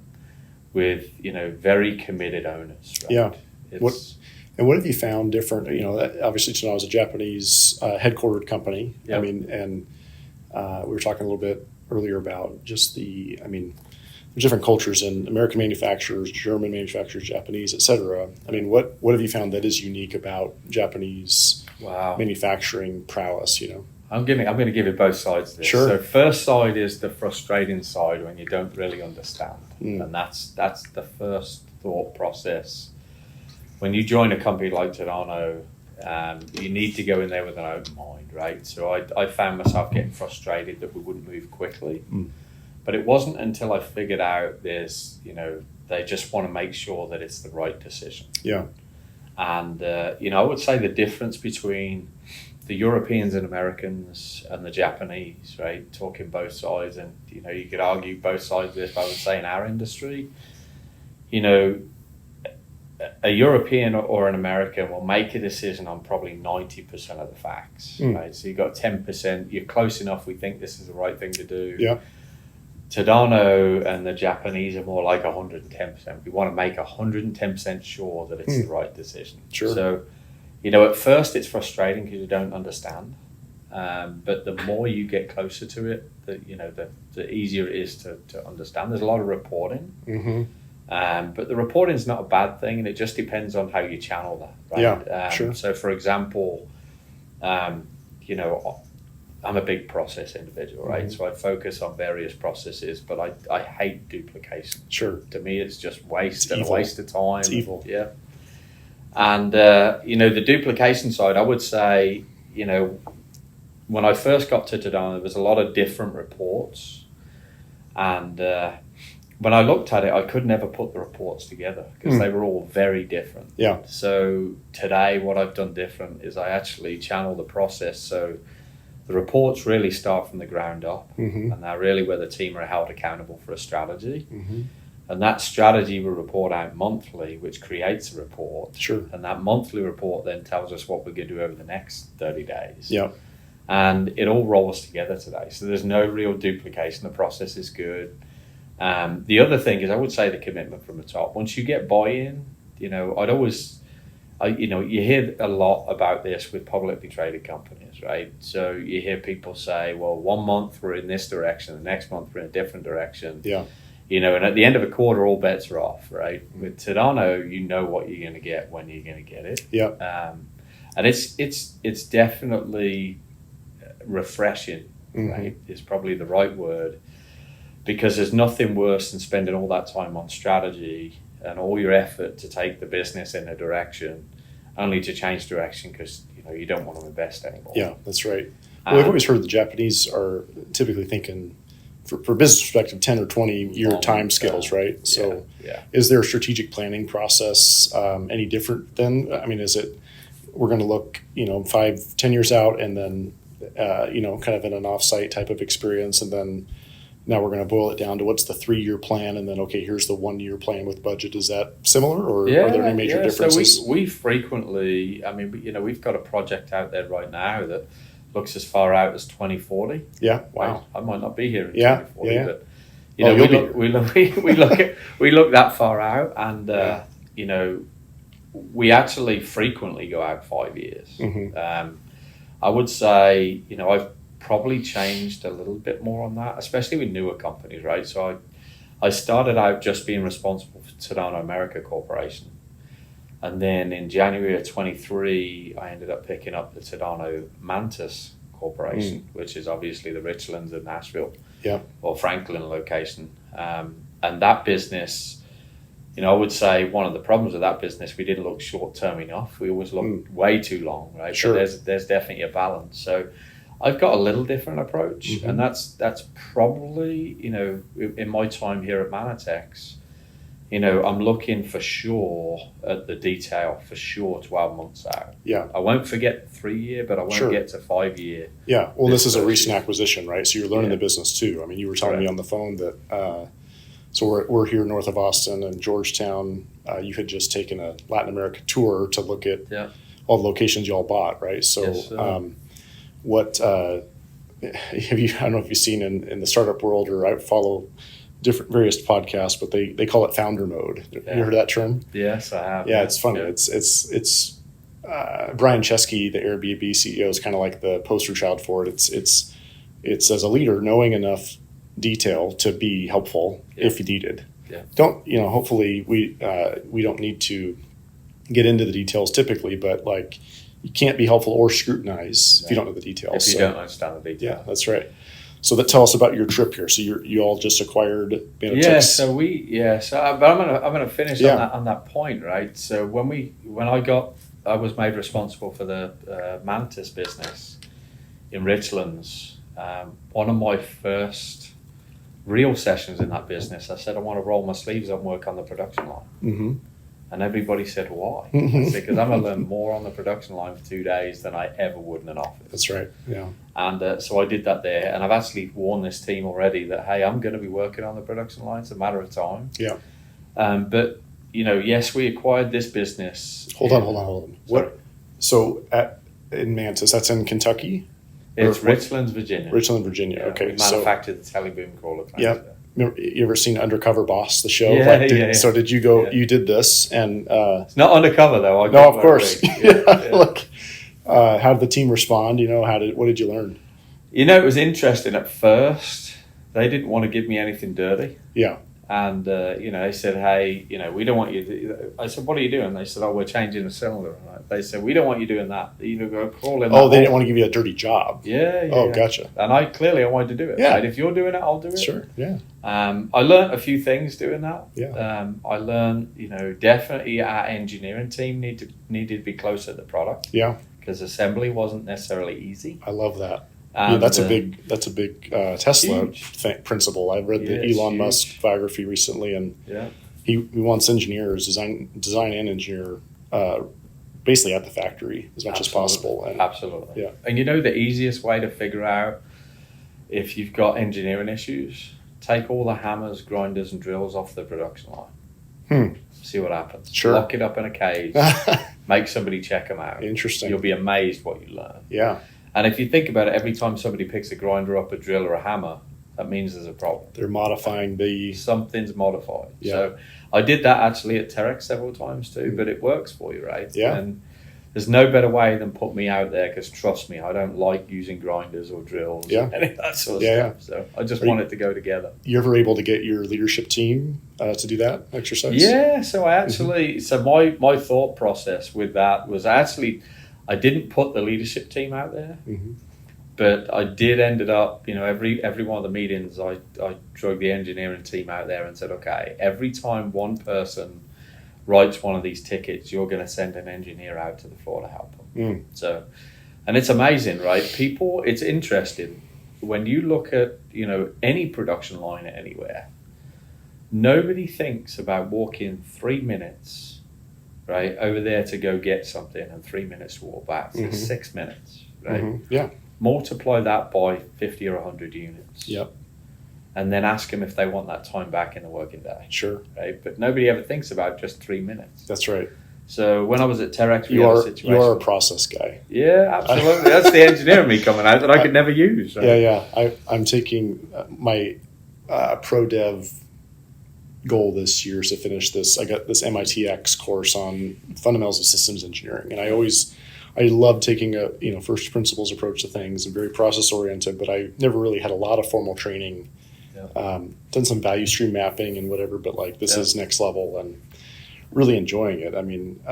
with, very committed owners, right? Yeah. What have you found different? Obviously Tadano is a Japanese headquartered company. Yep. And we were talking a little bit earlier about just there's different cultures in American manufacturers, German manufacturers, Japanese, et cetera. What have you found that is unique about Japanese manufacturing prowess? I'm going to give you both sides of this. Sure. So first side is the frustrating side when you don't really understand. And that's the first thought process. When you join a company like Tadano, you need to go in there with an open mind, right? So I found myself getting frustrated that we wouldn't move quickly. But it wasn't until I figured out they just want to make sure that it's the right decision. Yeah. And, I would say the difference between the Europeans and Americans and the Japanese, right, talking both sides, and, you could argue both sides of this, but I would say in our industry, a European or an American will make a decision on probably 90% of the facts, right? So you've got 10%, you're close enough, we think this is the right thing to do. Yeah. Tadano and the Japanese are more like 110%. We want to make 110% sure that it's the right decision. Sure. So, you know, at first it's frustrating because you don't understand. But the more you get closer to it, the easier it is to understand. There's a lot of reporting. But the reporting is not a bad thing, and it just depends on how you channel that, right? Yeah, sure. So, for example, you know, I'm a big process individual, right? So I focus on various processes, but I hate duplication. Sure. To me, it's just waste It's and evil. a waste of time. It's evil. Yeah. And, you know, the duplication side, I would say, you know, when I first got to Tadano, there was a lot of different reports. And when I looked at it, I could never put the reports together because they were all very different. Yeah. So today, what I've done different is I actually channel the process. So the reports really start from the ground up, and they're really where the team are held accountable for a strategy. And that strategy will report out monthly, which creates a report. Sure. And that monthly report then tells us what we're going to do over the next 30 days. Yeah. And it all rolls together today. So there's no real duplication. The process is good. The other thing is, I would say the commitment from the top. Once you get buy-in, you know, you know, you hear a lot about this with publicly traded companies, right? So you hear people say, well, 1 month we're in this direction, the next month we're in a different direction. Yeah. You know, and at the end of a quarter, all bets are off, right? With Tadano, you know what you're going to get when you're going to get it. Yeah. And it's definitely refreshing, right? Is probably the right word, because there's nothing worse than spending all that time on strategy and all your effort to take the business in a direction, only to change direction because you know you don't want to invest anymore. Yeah, that's right. Well, we've always heard the Japanese are typically thinking, for business perspective, 10 or 20-year time scales, right? So is their strategic planning process any different then? I mean, is it, we're going to look, you know, 5-10 years out and then, you know, kind of in an off-site type of experience, and then now we're going to boil it down to what's the 3-year plan, and then, okay, here's the 1-year plan with budget. Is that similar, or are there any major differences? So we frequently, I mean, you know, we've got a project out there right now that looks as far out as 2040. Yeah, wow. I might not be here in 2040, yeah. but you know, we look that far out, and you know, we actually frequently go out 5 years. I would say, you know, I've probably changed a little bit more on that, especially with newer companies, right? So I started out just being responsible for Tadano America Corporation. And then in January of 23, I ended up picking up the Tadano Mantis Corporation, which is obviously the Richlands and Nashville or Franklin location. And that business, you know, I would say one of the problems with that business, we didn't look short-term enough. We always looked way too long, right? Sure. But there's definitely a balance. So I've got a little different approach, and that's probably, you know, in my time here at Manitex, you know, I'm looking for sure at the detail for sure 12 months out. Yeah. I won't forget 3 year, but I won't get to 5 year. Yeah. Well, this is a recent acquisition, right? So you're learning the business too. I mean, you were telling me on the phone that, so we're here north of Austin and Georgetown. You had just taken a Latin America tour to look at all the locations you all bought, right? So, what have you? I don't know if you've seen in the startup world, or I follow various podcasts, but they call it founder mode. You heard that term? Yes, I have. Yeah, it's funny. It's Brian Chesky, the Airbnb CEO, is kind of like the poster child for it. It's as a leader knowing enough detail to be helpful if needed. Yeah. Hopefully we don't need to get into the details typically, but like, you can't be helpful or scrutinize if you don't know the details. If you don't understand the details. Yeah, that's right. So tell us about your trip here. So you all just acquired Terex. But I'm gonna finish on that point, right? So when I was made responsible for the Mantis business in Richlands. One of my first real sessions in that business, I said I want to roll my sleeves up and work on the production line. And everybody said, why? I said, because I'm going to learn more on the production line for 2 days than I ever would in an office. That's right, yeah. And so I did that there. And I've actually warned this team already that, hey, I'm going to be working on the production line. It's a matter of time. Yeah. But, yes, we acquired this business. Hold on. What? So in Mantis, that's in Kentucky? It's Richland, Virginia. Richland, Virginia. Yeah, Okay. We manufactured the teleboom crawler cranes. Yeah. You ever seen Undercover Boss, the show? Yeah, So did you go? Yeah. You did this, and it's not undercover though. No, of course. Look, how did the team respond? What did you learn? It was interesting at first. They didn't want to give me anything dirty. Yeah. And, they said, hey, we don't want you to. I said, what are you doing? They said, we're changing the cylinder. Right? They said, we don't want you doing that. You go crawl in. Oh, they didn't want to give you a dirty job. Yeah. Oh, gotcha. And I wanted to do it. Yeah. Right? If you're doing it, I'll do it. Sure. Yeah. I learned a few things doing that. Yeah. I learned, definitely our engineering team needed to be closer to the product. Yeah. Because assembly wasn't necessarily easy. I love that. That's a big Tesla principle. I read the Elon Musk biography recently, and he wants engineers, design and engineer, basically at the factory as much as possible. And, Absolutely. Yeah. And the easiest way to figure out if you've got engineering issues, take all the hammers, grinders, and drills off the production line. See what happens. Sure. Lock it up in a cage. Make somebody check them out. Interesting. You'll be amazed what you learn. Yeah. And if you think about it, every time somebody picks a grinder up, a drill, or a hammer, that means there's a problem. They're modifying something's modified. Yeah. So I did that actually at Terex several times too, but it works for you, right? Yeah. And there's no better way than put me out there, because trust me, I don't like using grinders or drills and any of that sort of stuff. So I just want it to go together. You ever able to get your leadership team to do that exercise? Yeah. So I actually, my thought process with that was I didn't put the leadership team out there, but I did ended up, every one of the meetings, I drug the engineering team out there and said, okay, every time one person writes one of these tickets, you're going to send an engineer out to the floor to help them. So, and it's amazing, right? People, it's interesting. When you look at, any production line anywhere, nobody thinks about walking 3 minutes right over there to go get something and 3 minutes to walk back. So 6 minutes, right? Yeah. Multiply that by 50 or 100 units. Yep. And then ask them if they want that time back in the working day. Sure. Right? But nobody ever thinks about just 3 minutes. That's right. So when I was at Terex, you are a process guy. Yeah, absolutely. That's the engineer in me coming out that I could never use. Right? Yeah. I'm taking my pro dev goal this year is to finish this. I got this MITx course on fundamentals of systems engineering, and I love taking a first principles approach to things and very process oriented, but I never really had a lot of formal training. Done some value stream mapping and whatever, but this is next level and really enjoying it. I mean,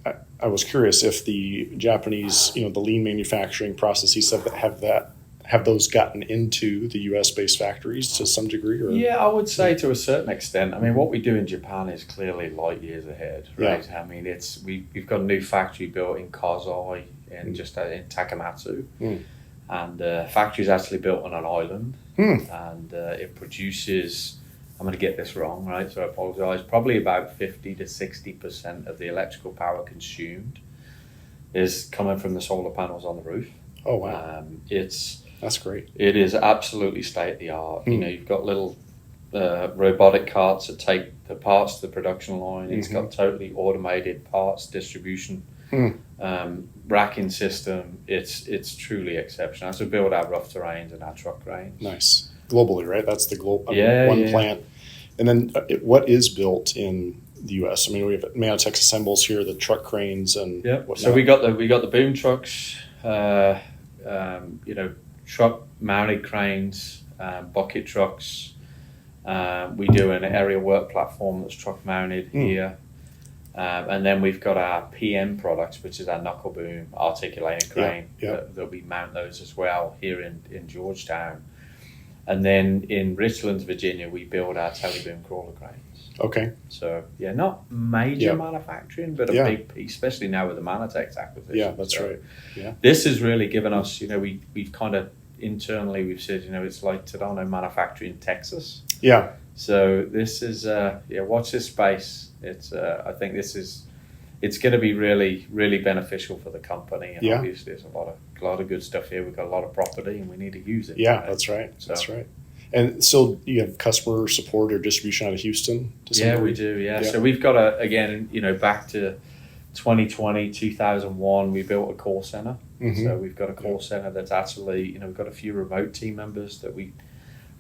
I was curious if the Japanese, the lean manufacturing processes have those gotten into the U.S. based factories to some degree? Or? Yeah, I would say to a certain extent. I mean, what we do in Japan is clearly light years ahead, right? Yeah. I mean, we've got a new factory built in Kazai and in Takamatsu, and the factory is actually built on an island, and it produces. I'm going to get this wrong, right? So I apologize. Probably about 50 to 60% of the electrical power consumed is coming from the solar panels on the roof. Oh wow! That's great. It is absolutely state of the art. You've got little robotic carts that take the parts to the production line. It's got totally automated parts distribution, racking system. It's truly exceptional. As we build our rough terrains and our truck cranes. Nice. Globally, right? That's the global one plant. And then what is built in the U.S.? I mean, we have Manitex assembles here, the truck cranes and whatnot. So we got the boom trucks, truck mounted cranes, bucket trucks. We do an aerial work platform that's truck mounted here. And then we've got our PM products, which is our knuckle boom articulating crane that we mount those as well here in Georgetown. And then in Richland, Virginia, we build our teleboom crawler cranes. Okay. So, not major manufacturing, but a big piece, especially now with the Manitex acquisition. Yeah, that's right. Yeah. This has really given us, we've kind of internally, we've said, it's like Tadano manufacturing Texas. Yeah. So this is, watch this space. It's, I think it's going to be really, really beneficial for the company. And obviously there's a lot of good stuff here. We've got a lot of property and we need to use it. Yeah, right? that's right. So, that's right. And still, you have customer support or distribution out of Houston? Yeah, we do. Yeah. So we've got again, back to 2020, 2001, we built a call center. Mm-hmm. So we've got a call center that's actually, we've got a few remote team members that we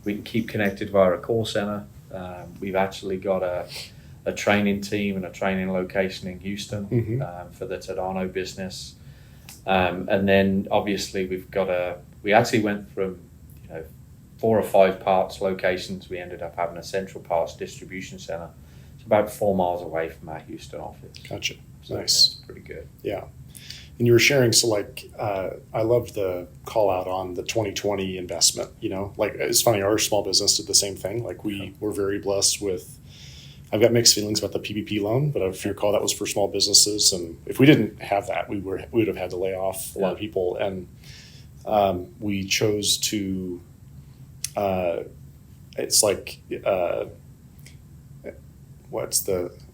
can keep connected via a call center. We've actually got a training team and a training location in Houston for the Tadano business. And then obviously we actually went from, 4 or 5 parts locations. We ended up having a central parts distribution center. It's about 4 miles away from our Houston office. Gotcha. So, Nice. Yeah, pretty good. Yeah. And you were sharing, so I loved the call out on the 2020 investment, it's funny, our small business did the same thing. We were very blessed with, I've got mixed feelings about the PPP loan, but if you recall, that was for small businesses. And if we didn't have that, we would have had to lay off a lot of people. And we chose to, it's like,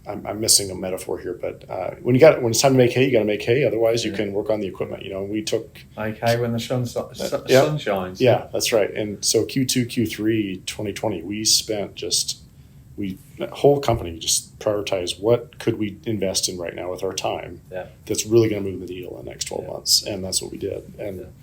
I'm missing a metaphor here, but when it's time to make hay, you got to make hay. Otherwise, you can work on the equipment. We took make hay when the sun shines. Yeah, that's right. And so Q2, Q3, 2020, we spent the whole company just prioritized what could we invest in right now with our time that's really going to move the needle in the next 12 months, and that's what we did. And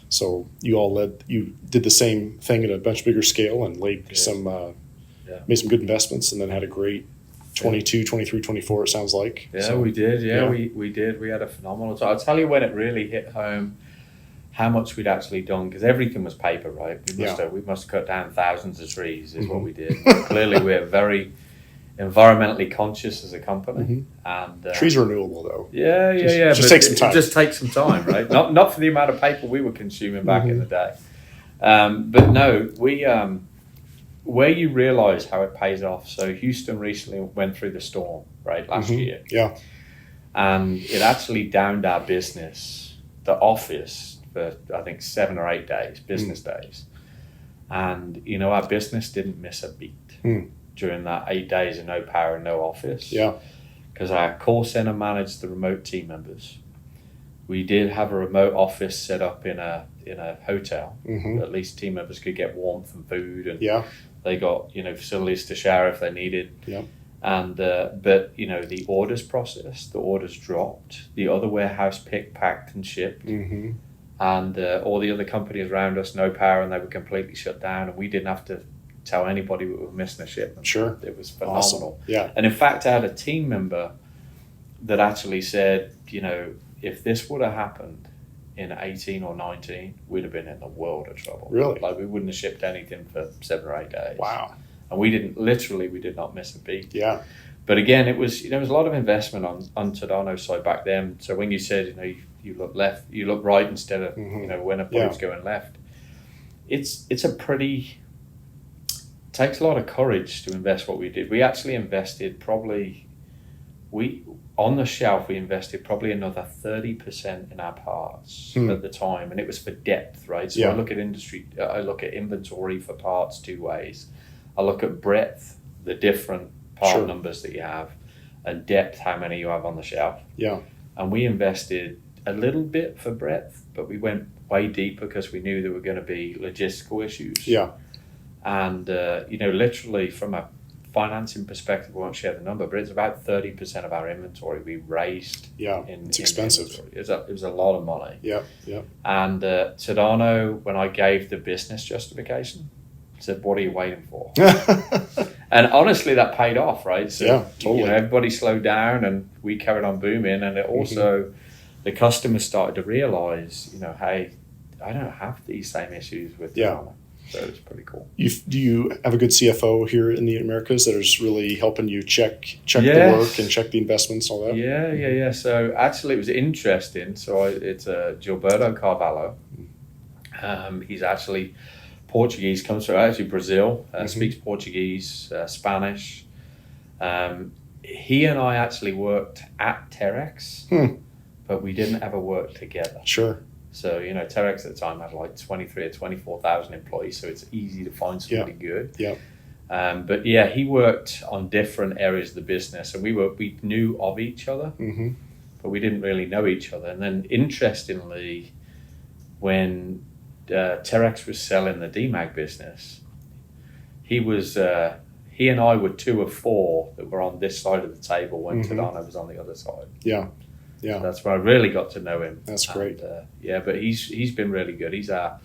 so you did the same thing at a much bigger scale and made some good investments, and then had a great 22, 23, 24, it sounds like. Yeah, so, we did. Yeah, we did. We had a phenomenal time. I'll tell you when it really hit home how much we'd actually done, because everything was paper, right? We must have cut down thousands of trees is what we did. Clearly, we're very environmentally conscious as a company. And trees are renewable, though. Yeah. Just take some time. It just takes some time, right? not for the amount of paper we were consuming back in the day. But no, we... where you realize how it pays off. So Houston recently went through the storm, right, last year. Yeah. And it actually downed our business, the office, for I think 7 or 8 days, business days. And, our business didn't miss a beat during that 8 days of no power and no office. Yeah. Because our call center managed the remote team members. We did have a remote office set up in a hotel. At least team members could get warmth and food, and they got facilities to shower if they needed. Yeah. And but the orders processed, the orders dropped, the other warehouse picked, packed, and shipped, and all the other companies around us no power, and they were completely shut down, and we didn't have to tell anybody we were missing a shipment. Sure. It was phenomenal. Awesome. Yeah. And in fact, I had a team member that actually said, if this would have happened in 18 or 19, we'd have been in a world of trouble. Really? We wouldn't have shipped anything for 7 or 8 days. Wow. And we did not miss a beat. Yeah. But again, it was, there was a lot of investment on Tadano's side back then. So when you said, you look left, you look right instead of, when a body's going left, it's takes a lot of courage to invest what we did. We actually invested on the shelf, we invested probably another 30% in our parts at the time, and it was for depth, right? So I look at inventory for parts 2 ways. I look at breadth, the different part numbers that you have, and depth, how many you have on the shelf. Yeah. And we invested a little bit for breadth, but we went way deeper because we knew there were going to be logistical issues. Yeah. And, literally from a financing perspective, we won't share the number, but it's about 30% of our inventory we raised. Yeah, it's expensive. It was a lot of money. Yeah. And Tadano, when I gave the business justification, said, "What are you waiting for?" And honestly, that paid off, right? So totally. Everybody slowed down, and we carried on booming. And it also, the customers started to realize, hey, I don't have these same issues with Tadano. So it's pretty cool. Do you have a good CFO here in the Americas that is really helping you check the work and check the investments and all that? Yeah. So actually, it was interesting. So it's Gilberto Carvalho. He's actually Portuguese, comes from actually Brazil, speaks Portuguese, Spanish. He and I actually worked at Terex, but we didn't ever work together. Sure. So, Terex at the time had like 23 or 24,000 employees, so it's easy to find somebody good. Yeah. But yeah, he worked on different areas of the business, and we knew of each other, but we didn't really know each other. And then interestingly, when Terex was selling the DMAG business, he and I were 2 of 4 that were on this side of the table when Tadano was on the other side. Yeah. So that's where I really got to know him. That's great. But he's been really good. He's our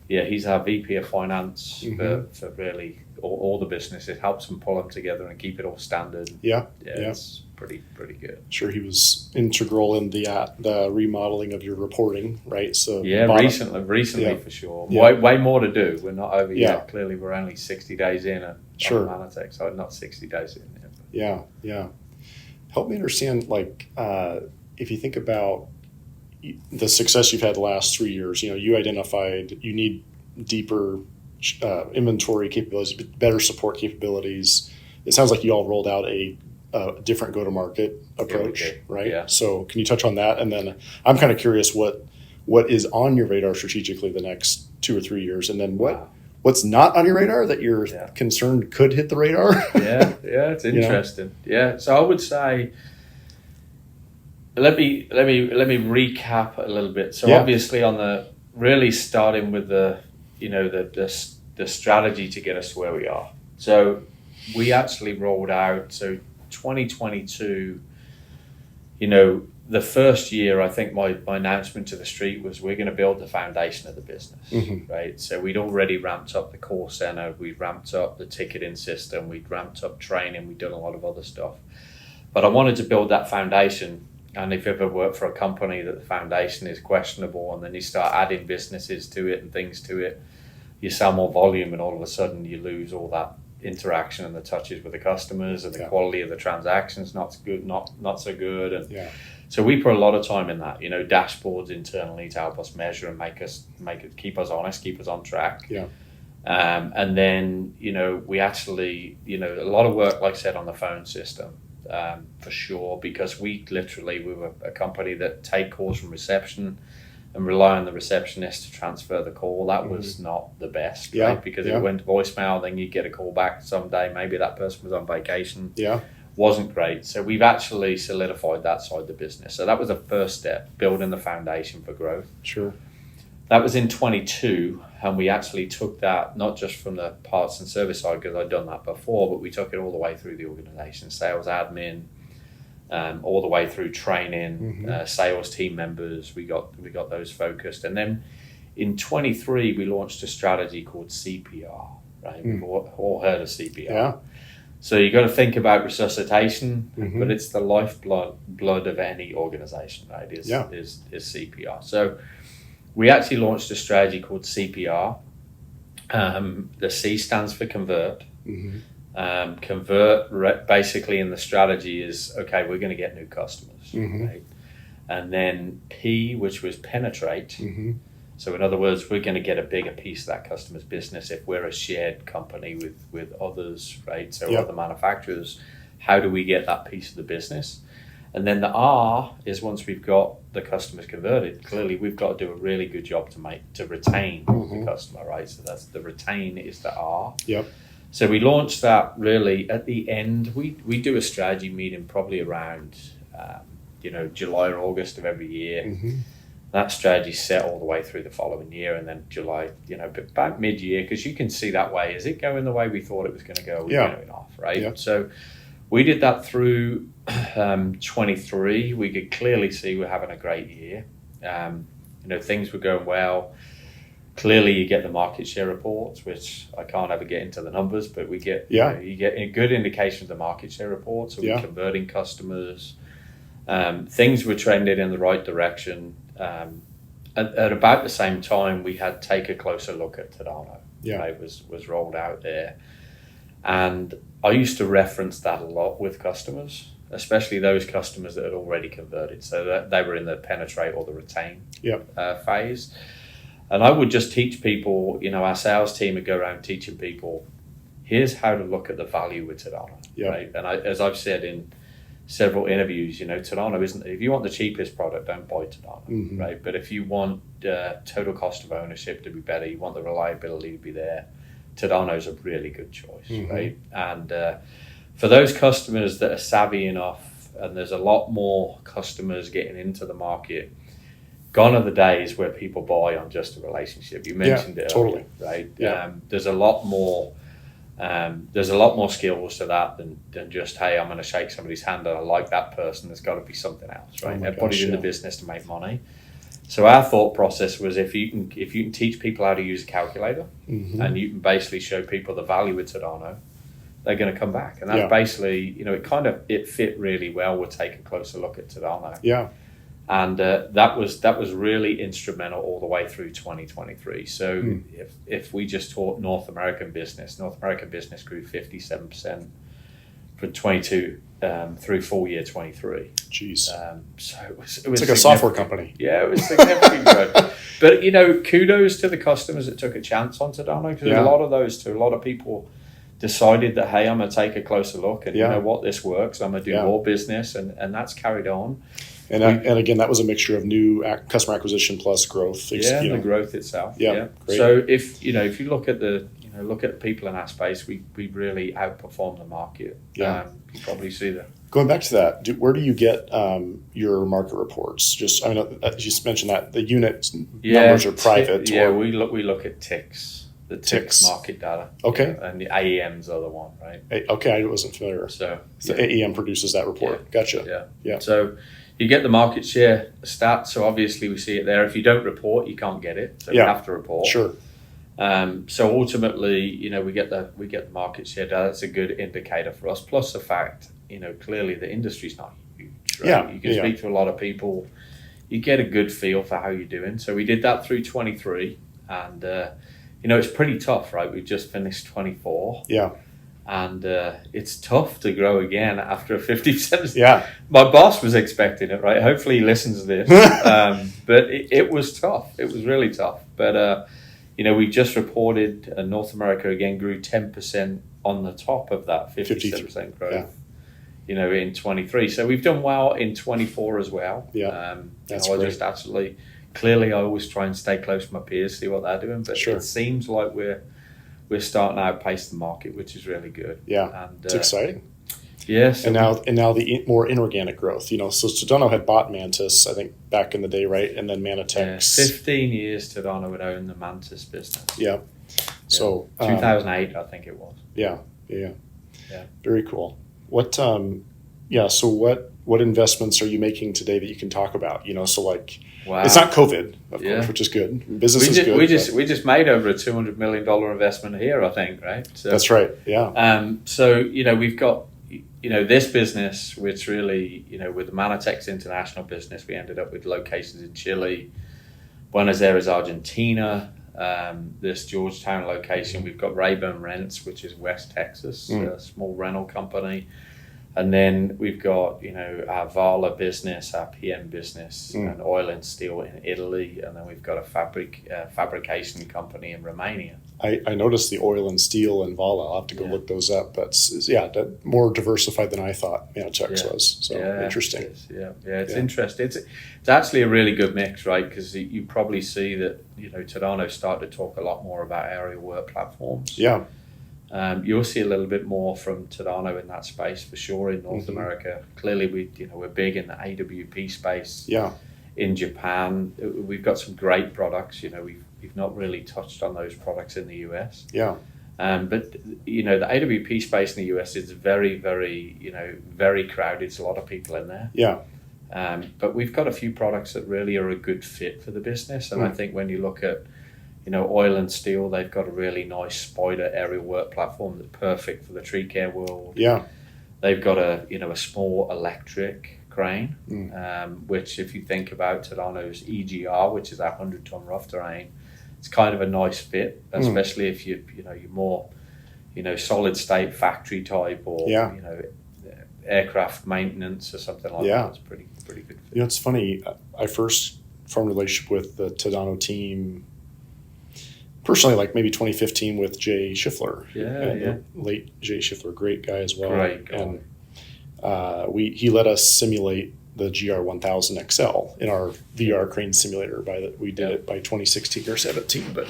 VP of Finance for really all the business. It helps them pull them together and keep it all standard. It's pretty good. Sure, he was integral in the remodeling of your reporting, right? So recently for sure. Way more to do. We're not over yet. Clearly, we're only 60 days in at Manatech, so not 60 days in yet. Yeah. Help me understand, like, if you think about the success you've had the last 3 years, you identified you need deeper inventory capabilities, better support capabilities. It sounds like you all rolled out a different go-to-market approach, right? Yeah. So can you touch on that? And then I'm kind of curious what is on your radar strategically the next 2 or 3 years, and then what's not on your radar that you're concerned could hit the radar? It's interesting. So I would say, let me recap a little bit. So obviously on the really starting with the strategy to get us to where we are. So we actually rolled out, 2022, the first year, I think my announcement to the street was we're going to build the foundation of the business, right? So we'd already ramped up the call center, we'd ramped up the ticketing system, we'd ramped up training, we'd done a lot of other stuff. But I wanted to build that foundation. And if you ever work for a company that the foundation is questionable and then you start adding businesses to it and things to it, you sell more volume and all of a sudden you lose all that interaction and the touches with the customers, and the quality of the transactions not so good. And so we put a lot of time in that, dashboards internally to help us measure and keep us honest, keep us on track. And then, we actually, a lot of work, like I said, on the phone system. For sure, because we were a company that take calls from reception and rely on the receptionist to transfer the call. That was not the best, right? Because if it went to voicemail, then you'd get a call back someday. Maybe that person was on vacation. Wasn't great. So we've actually solidified that side of the business. So that was the first step, building the foundation for growth. Sure. That was in 22, and we actually took that not just from the parts and service side, because I'd done that before, but we took it all the way through the organization, sales, admin, all the way through training, sales team members. We got those focused, and then in 23 we launched a strategy called CPR. Right, we've all heard of CPR. So you got to think about resuscitation, but it's the lifeblood of any organization, right? Is CPR. So we actually launched a strategy called CPR. The C stands for convert. Convert basically in the strategy is, okay, we're going to get new customers, right? And then P, which was penetrate. So in other words, we're going to get a bigger piece of that customer's business if we're a shared company with others, right? So other manufacturers, how do we get that piece of the business? And then the R is, once we've got the customers converted, clearly we've got to do a really good job to retain the customer, right? So that's the retain is the R. So we launched that really at the end. We do a strategy meeting probably around July or August of every year. That strategy set all the way through the following year, and then July, about mid-year, because you can see that way. Is it going the way we thought it was going to go? We're going off, right? So we did that through 23. We could clearly see we're having a great year. Things were going well. Clearly, you get the market share reports, which I can't ever get into the numbers, but we get you get a good indication of the market share reports. So we're converting customers. Things were trending in the right direction. At about the same time, we had Take a Closer Look at Tadano. It was rolled out there. And I used to reference that a lot with customers, especially those customers that had already converted. So that they were in the penetrate or the retain phase. And I would just teach people, our sales team would go around teaching people, here's how to look at the value with Tadano. Right? And as I've said in several interviews, Tadano isn't, if you want the cheapest product, don't buy Tadano, right? But if you want total cost of ownership to be better, you want the reliability to be there, Tadano's a really good choice, right? And for those customers that are savvy enough, and there's a lot more customers getting into the market, gone are the days where people buy on just a relationship. You mentioned it earlier, right? There's a lot more There's a lot more skills to that than just, hey, I'm going to shake somebody's hand and I like that person. There's got to be something else, right? Everybody's in the business to make money. So our thought process was if you can teach people how to use a calculator and you can basically show people the value of Tadano, they're going to come back. And that's basically, it fit really well. We'll take a closer look at Tadano. Yeah. And that was really instrumental all the way through 2023. So if we just talk North American business grew 57% from 22 through full year 23. Jeez. So it was like a software company. Yeah, it was significant growth. But kudos to the customers that took a chance on Tadano, because a lot of a lot of people decided that, hey, I'm going to take a closer look and you know what, this works. I'm going to do more business, and that's carried on. And again, that was a mixture of new customer acquisition plus growth. And the growth itself. Yeah. Great. So if you look at the people in our space, we really outperform the market. Yeah. You probably see that. Going back to that, where do you get your market reports? Just, I mean, you just mentioned that the unit numbers are private. We look at ticks. The ticks market data. Okay. And the AEM's are the one, right? Okay, I wasn't familiar. So the AEM produces that report. Gotcha. Yeah. So you get the market share stats. So obviously we see it there. If you don't report, you can't get it. So you have to report. Sure. So ultimately, we get the market share data. That's a good indicator for us. Plus the fact, clearly the industry's not huge. Right? Yeah. You can speak to a lot of people. You get a good feel for how you're doing. So we did that through 23, and it's pretty tough, right? We've just finished 24. Yeah. And it's tough to grow again after a 50%. Yeah. My boss was expecting it, right? Hopefully he listens to this. But it was tough. It was really tough. But, we just reported North America again grew 10% on the top of that 57% growth, in 23. So we've done well in 24 as well. Yeah. That's great. great. Just absolutely, clearly I always try and stay close to my peers, see what they're doing. But it seems like we're starting to outpace the market, which is really good. Yeah, and it's exciting. Yes. And now the more inorganic growth. So Tadano had bought Mantis, I think, back in the day, right? And then Manitex. 15 years Tadano would own the Mantis business. Yeah. So 2008, I think it was. Yeah. Very cool. So what investments are you making today that you can talk about? So like, wow. It's not COVID, of course, which is good. Business is good. We just made over a $200 million investment here, I think, right? So, that's right. Yeah. So we've got this business, which really with the Manitex International business, we ended up with locations in Chile, Buenos Aires, Argentina. This Georgetown location, we've got Rayburn Rents, which is West Texas, a small rental company. And then we've got, our Vala business, our PM business, and oil and steel in Italy. And then we've got a fabrication company in Romania. I noticed the oil and steel and Vala. I'll have to go look those up. But more diversified than I thought Tex was. So interesting. It's interesting. It's actually a really good mix, right? Because you probably see that, Tadano started to talk a lot more about aerial work platforms. Yeah. You'll see a little bit more from Tadano in that space for sure in North America. Clearly, we're big in the AWP space. Yeah. In Japan, we've got some great products. We've not really touched on those products in the US. Yeah. But the AWP space in the US is very, very very crowded. There's a lot of people in there. Yeah. But we've got a few products that really are a good fit for the business, and I think when you look at oil and steel, they've got a really nice spider aerial work platform that's perfect for the tree care world. Yeah. They've got a small electric crane, which if you think about Tadano's EGR, which is our 100-ton rough terrain, it's kind of a nice fit, especially if you're more, solid state factory type or, aircraft maintenance or something like that. It's pretty good fit. It's funny. I first formed a relationship with the Tadano team personally, like maybe 2015 with Jay Schiffler. Late Jay Schiffler, great guy as well. Great guy. And he let us simulate the GR1000 XL in our VR crane simulator. We did it by 2016 or 17. But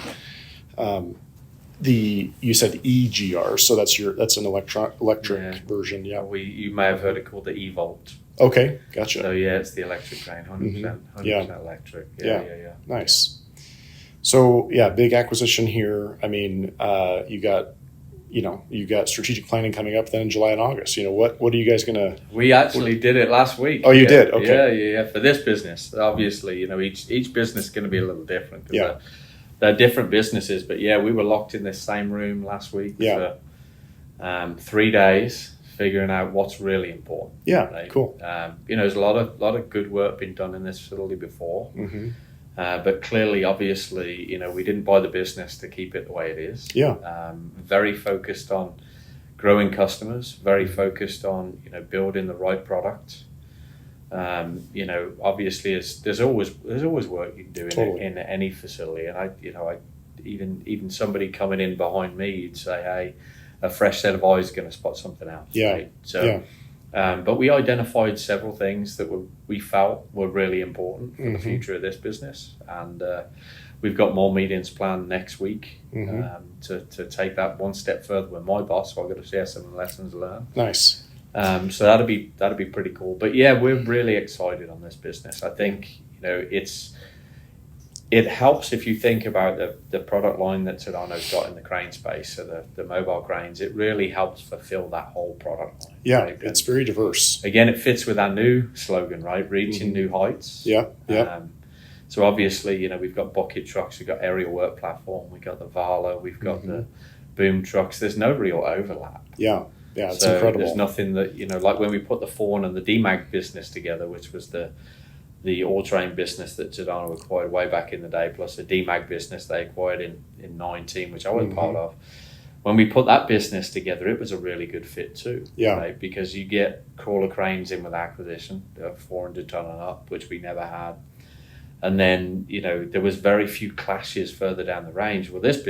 you said EGR, so that's an electric version. Yeah. You may have heard it called the E-Volt. Okay, gotcha. So it's the electric crane, 100% electric. Yeah. Nice. So big acquisition here. I mean, you got you got strategic planning coming up then in July and August. What are you guys gonna? We actually did it last week. Oh, you did? Okay. Yeah. For this business, obviously, each business is going to be a little different. Yeah. They're different businesses, but yeah, we were locked in this same room last week Yeah. for 3 days, figuring out what's really important. Yeah. Right? Cool. There's a lot of good work been done in this facility before. Mm-hmm. But clearly, obviously, we didn't buy the business to keep it the way it is. Yeah. Very focused on growing customers, very focused on, building the right product. Obviously there's always work you can do Totally. in any facility. And I even somebody coming in behind me, you'd say, hey, a fresh set of eyes is going to spot something else. Yeah. Right? So, but we identified several things that we felt were really important for the future of this business, and we've got more meetings planned next week to take that one step further with my boss. So I've got to share some lessons learned. Nice. So that'd be pretty cool. But yeah, we're really excited on this business. I think it helps if you think about the product line that Tadano's got in the crane space, so the mobile cranes. It really helps fulfill that whole product line. Yeah, right? it's very diverse. Again, it fits with our new slogan, right? Reaching new heights. Yeah, yeah. So obviously, we've got bucket trucks, we've got aerial work platform, we've got the Vala, we've got the boom trucks. There's no real overlap. Yeah, it's so incredible. There's nothing that, like when we put the Fawn and the DMAG business together, which was the all-terrain business that Tadano acquired way back in the day, plus the DMAG business they acquired in 19, which I was part of. When we put that business together, it was a really good fit too. Yeah. Right? Because you get crawler cranes in with acquisition, 400 ton and up, which we never had. And then, there was very few clashes further down the range. Well, this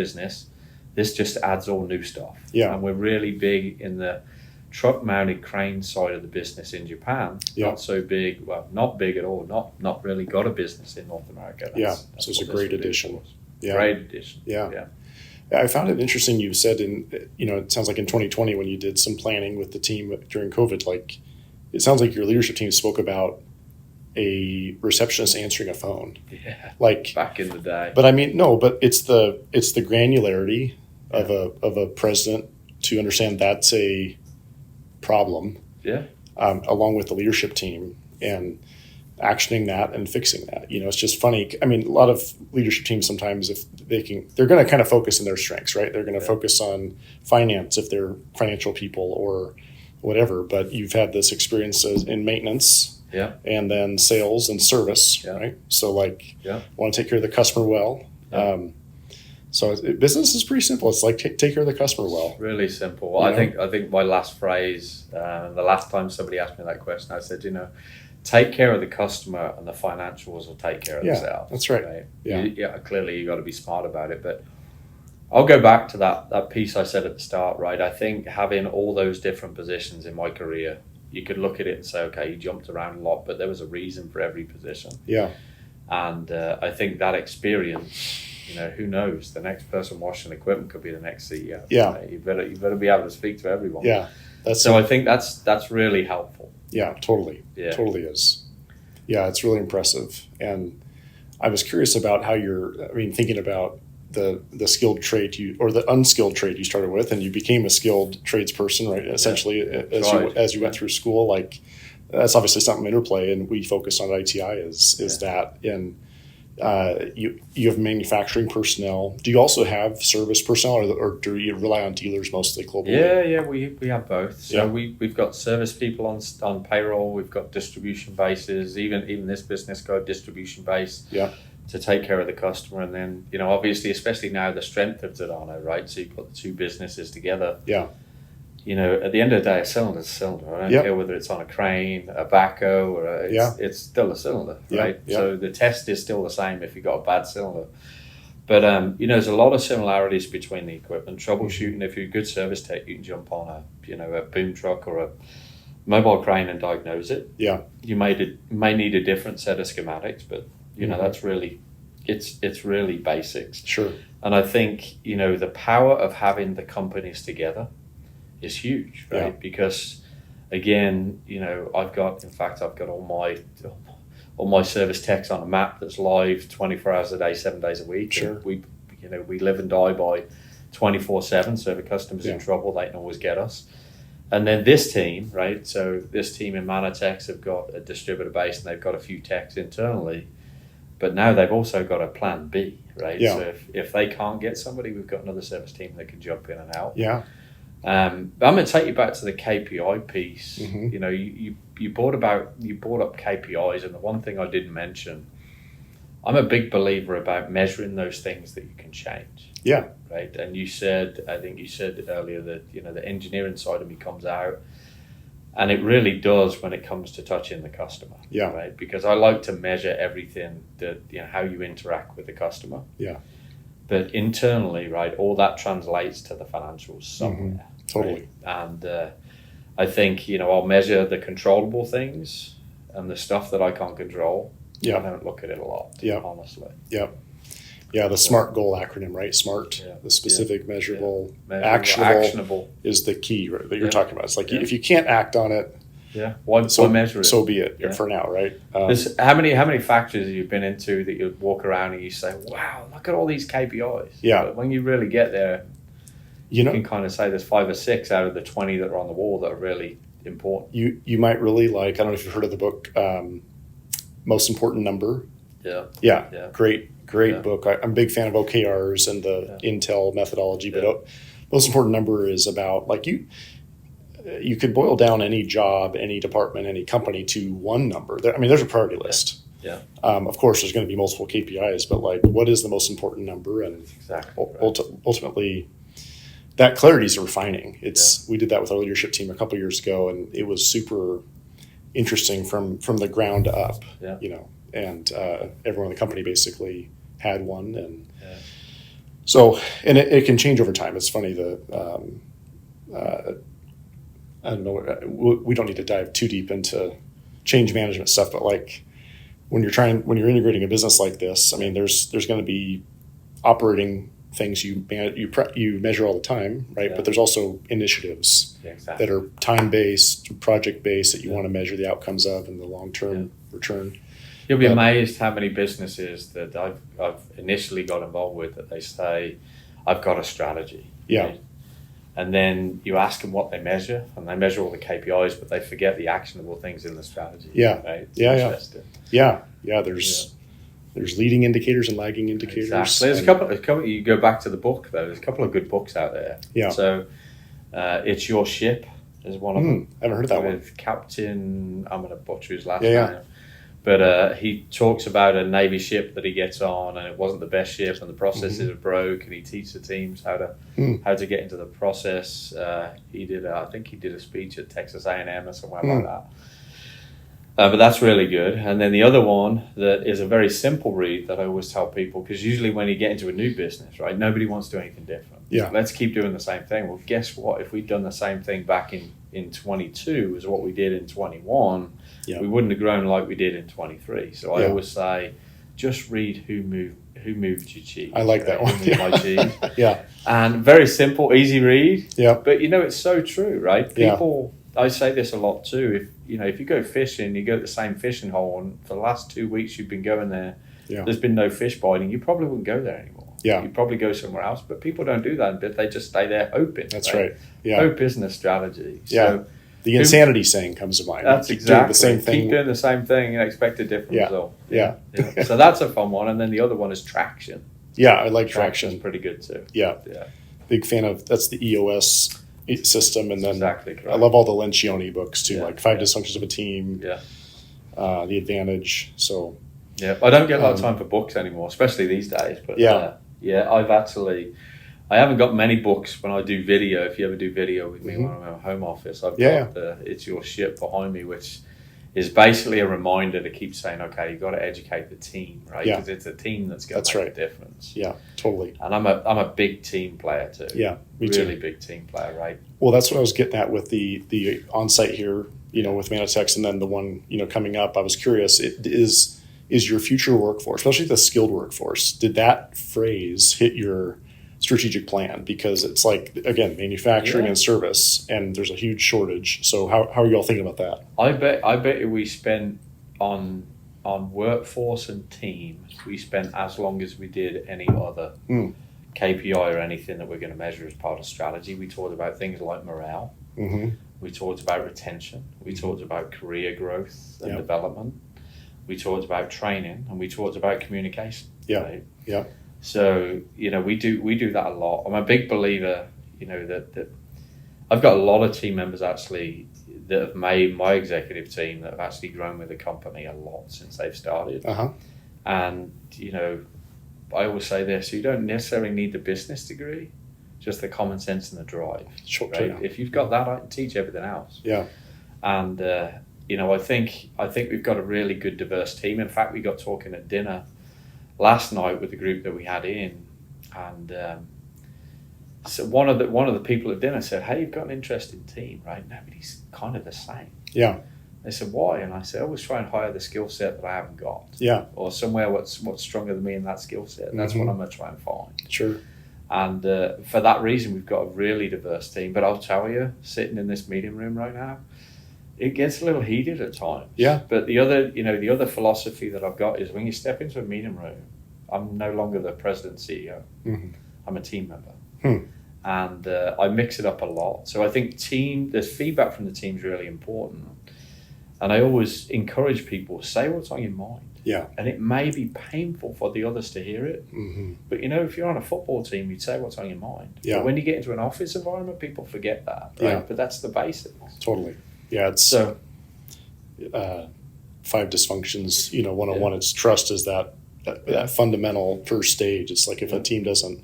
just adds all new stuff. Yeah. And we're really big in the truck-mounted crane side of the business in Japan. Yeah. Not so big, well, not big at all. Not really got a business in North America. So it's a great addition. Yeah. Great addition. Yeah. I found it interesting. You said it sounds like in 2020 when you did some planning with the team during COVID, like it sounds like your leadership team spoke about a receptionist answering a phone. Yeah. Like back in the day. But I mean, no, but it's the granularity of a president to understand that's a problem. Yeah. Along with the leadership team and actioning that and fixing that. It's just funny. I mean, a lot of leadership teams sometimes, if they're going to kind of focus on their strengths, right? They're going to focus on finance if they're financial people or whatever. But you've had this experience in maintenance. Yeah. And then sales and service, right? So want to take care of the customer well. Yeah. So business is pretty simple. It's like take care of the customer well. Really simple. I think my last phrase, the last time somebody asked me that question, I said, take care of the customer and the financials will take care of themselves. That's right. Yeah. Clearly you got to be smart about it, but I'll go back to that piece I said at the start, right? I think having all those different positions in my career, you could look at it and say, okay, you jumped around a lot, but there was a reason for every position. Yeah. And I think that experience, who knows? The next person washing equipment could be the next CEO. Yeah. Right? You better be able to speak to everyone. Yeah. I think that's really helpful. Yeah, totally. Yeah. Totally is. Yeah, it's really impressive. And I was curious about how thinking about the skilled trade or the unskilled trade you started with, and you became a skilled tradesperson, right? Essentially, as you went through school, like that's obviously something interplay, and we focused on at ITI is that. And you have manufacturing personnel. Do you also have service personnel, or do you rely on dealers mostly globally? Yeah, we have both. So we've got service people on payroll. We've got distribution bases. Even this business got a distribution base. Yeah. To take care of the customer, and then obviously, especially now, the strength of Tadano, right? So you put the two businesses together. Yeah. At the end of the day, a cylinder is a cylinder. I don't care whether it's on a crane, a backhoe, or it's still a cylinder, right? Yeah. So the test is still the same if you got a bad cylinder. But there's a lot of similarities between the equipment. Troubleshooting, if you're a good service tech, you can jump on a boom truck or a mobile crane and diagnose it. Yeah. You may need a different set of schematics, but that's really, it's really basics. Sure. And I think, the power of having the companies together is huge, right? Yeah. Because again, I've got all my service techs on a map that's live 24 hours a day, 7 days a week. Sure. We live and die by 24/7. So if a customer's in Yeah. trouble, they can always get us. And then this team, right? So this team in Manitex have got a distributor base and they've got a few techs internally, but now they've also got a plan B, right? Yeah. So if they can't get somebody, we've got another service team that can jump in and help. Yeah. But I'm going to take you back to the KPI piece. Mhm. You know, you brought up KPIs, and the one thing I didn't mention, I'm a big believer about measuring those things that you can change. Yeah. Right. And I think you said earlier that, you know, the engineering side of me comes out, and it really does when it comes to touching the customer. Yeah. Right. Because I like to measure everything that, you know, how you interact with the customer. Yeah. But internally, right, all that translates to the financials somewhere. Totally. Right? And I think, you know, I'll measure the controllable things and the stuff that I can't control. Yeah. I don't look at it a lot, Yeah. honestly. Yeah. Yeah. The SMART goal acronym, right? SMART, Yeah. the specific, measurable, Measurable, actionable is the key right, that you're Yeah. talking about. It's like Yeah. if you can't act on it, Yeah. Why measure it? so be it Yeah. for now, right? How many factories have you been into that you walk around and you say, wow, look at all these KPIs? Yeah. But when you really get there, you know, you can kind of say there's 5 or 6 out of the 20 that are on the wall that are really important. you might really like, I don't know if you've heard of the book, Most Important Number. Yeah. Yeah. Yeah. Great Yeah. book. I'm a big fan of OKRs and the Intel methodology, but Most Important Number is about like you could boil down any job, any department, any company to one number. There's a priority list. Yeah. Of course, there's going to be multiple KPIs, but like, what is the most important number? And Exactly. ultimately, that clarity is refining. We did that with our leadership team a couple of years ago, and it was super interesting from the ground up. Yeah. You know, and everyone in the company basically had one, and Yeah. so it can change over time. It's funny I don't know. We don't need to dive too deep into change management stuff, but like when you're integrating a business like this, I mean, there's going to be operating things you measure all the time, right? Yeah. But there's also initiatives Exactly. that are time based, project based that you want to measure the outcomes of and the long term return. You'll be amazed how many businesses that I've initially got involved with that they say, I've got a strategy. Yeah. Right? And then you ask them what they measure, and they measure all the KPIs, but they forget the actionable things in the strategy. Yeah. Right? It's Yeah. interesting. Yeah. There's leading indicators and lagging indicators. Exactly. There's a couple. You go back to the book though. There's a couple of good books out there. Yeah. So, It's Your Ship is one of them. I haven't heard that one. With Captain, I'm going to butcher his last Yeah. name. But he talks about a Navy ship that he gets on, and it wasn't the best ship, and the processes are broke, and he teaches the teams how to get into the process. I think he did a speech at Texas A&M or somewhere like that. But that's really good. And then the other one that is a very simple read that I always tell people, because usually when you get into a new business, right, nobody wants to do anything different. Yeah. Let's keep doing the same thing. Well, guess what? If we'd done the same thing back in 22 as what we did in 21, we wouldn't have grown like we did in 23. So I always say, just read who moved your cheese. I like that one. Who moved my cheese. Yeah. And very simple, easy read. Yeah. But you know, it's so true, right? Yeah. People, I say this a lot too. If you go fishing, you go to the same fishing hole, and for the last 2 weeks you've been going there, there's been no fish biting, you probably wouldn't go there anymore. Yeah. You'd probably go somewhere else. But people don't do that, but they just stay there hoping. That's right. Yeah. Hope isn't a strategy. Yeah. So the insanity saying comes to mind. that's Keep exactly doing the same thing. Keep doing the same thing and expect a different result. Yeah. So that's a fun one. And then the other one is traction. Yeah, I like Traction's traction. pretty good too. Yeah. Yeah. Big fan of that's the EOS system, and then Exactly correct. I love all the Lencioni books too, Yeah. like 5 Dysfunctions of a Team, Yeah. The Advantage. So Yeah, I don't get a lot of time for books anymore, especially these days. But I haven't got many books when I do video. If you ever do video with me when I'm at home office, I've got the It's Your Ship behind me, which is basically a reminder to keep saying, okay, you've got to educate the team, right? Yeah. Because it's a team that's going to make a difference. yeah, totally. And I'm a big team player too. Yeah, me really too. big team player, right? Well, that's what I was getting at with the on-site here, with Manitex, and then the one, coming up. I was curious, is your future workforce, especially the skilled workforce, did that phrase hit your strategic plan? Because it's like, again, manufacturing and service, and there's a huge shortage. So how are you all thinking about that? I bet we spent on workforce and team, we spent as long as we did any other KPI or anything that we're going to measure as part of strategy. We talked about things like morale. Mm-hmm. We talked about retention. We talked about career growth and Yep. development. We talked about training, and we talked about communication. Yeah. Right? Yeah. So, we do that a lot. I'm a big believer, that I've got a lot of team members actually that have made my executive team that have actually grown with the company a lot since they've started. Uh-huh. And, I always say this, you don't necessarily need the business degree, just the common sense and the drive. Sure. Right? Yeah. If you've got that, I can teach everything else. Yeah. And, I think we've got a really good diverse team. In fact, we got talking at dinner last night with the group that we had in, and so one of the people at dinner said, "Hey, you've got an interesting team, right? Nobody's kind of the same." Yeah. They said, "Why?" And I said, "I always try and hire the skill set that I haven't got, Yeah. or somewhere what's stronger than me in that skill set. And that's what I'm going to try and find." Sure. And for that reason, we've got a really diverse team. But I'll tell you, sitting in this meeting room right now, it gets a little heated at times. Yeah. But the other philosophy that I've got is when you step into a meeting room, I'm no longer the president CEO. Mm-hmm. I'm a team member. Hmm. And I mix it up a lot. So I think there's feedback from the team is really important. And I always encourage people, say what's on your mind. Yeah. And it may be painful for the others to hear it. Mm-hmm. But, if you're on a football team, you'd say what's on your mind. Yeah. But when you get into an office environment, people forget that. Right? Yeah. But that's the basics. Totally. Yeah. It's 5 dysfunctions, 101. It's trust is that fundamental first stage. It's like if a team doesn't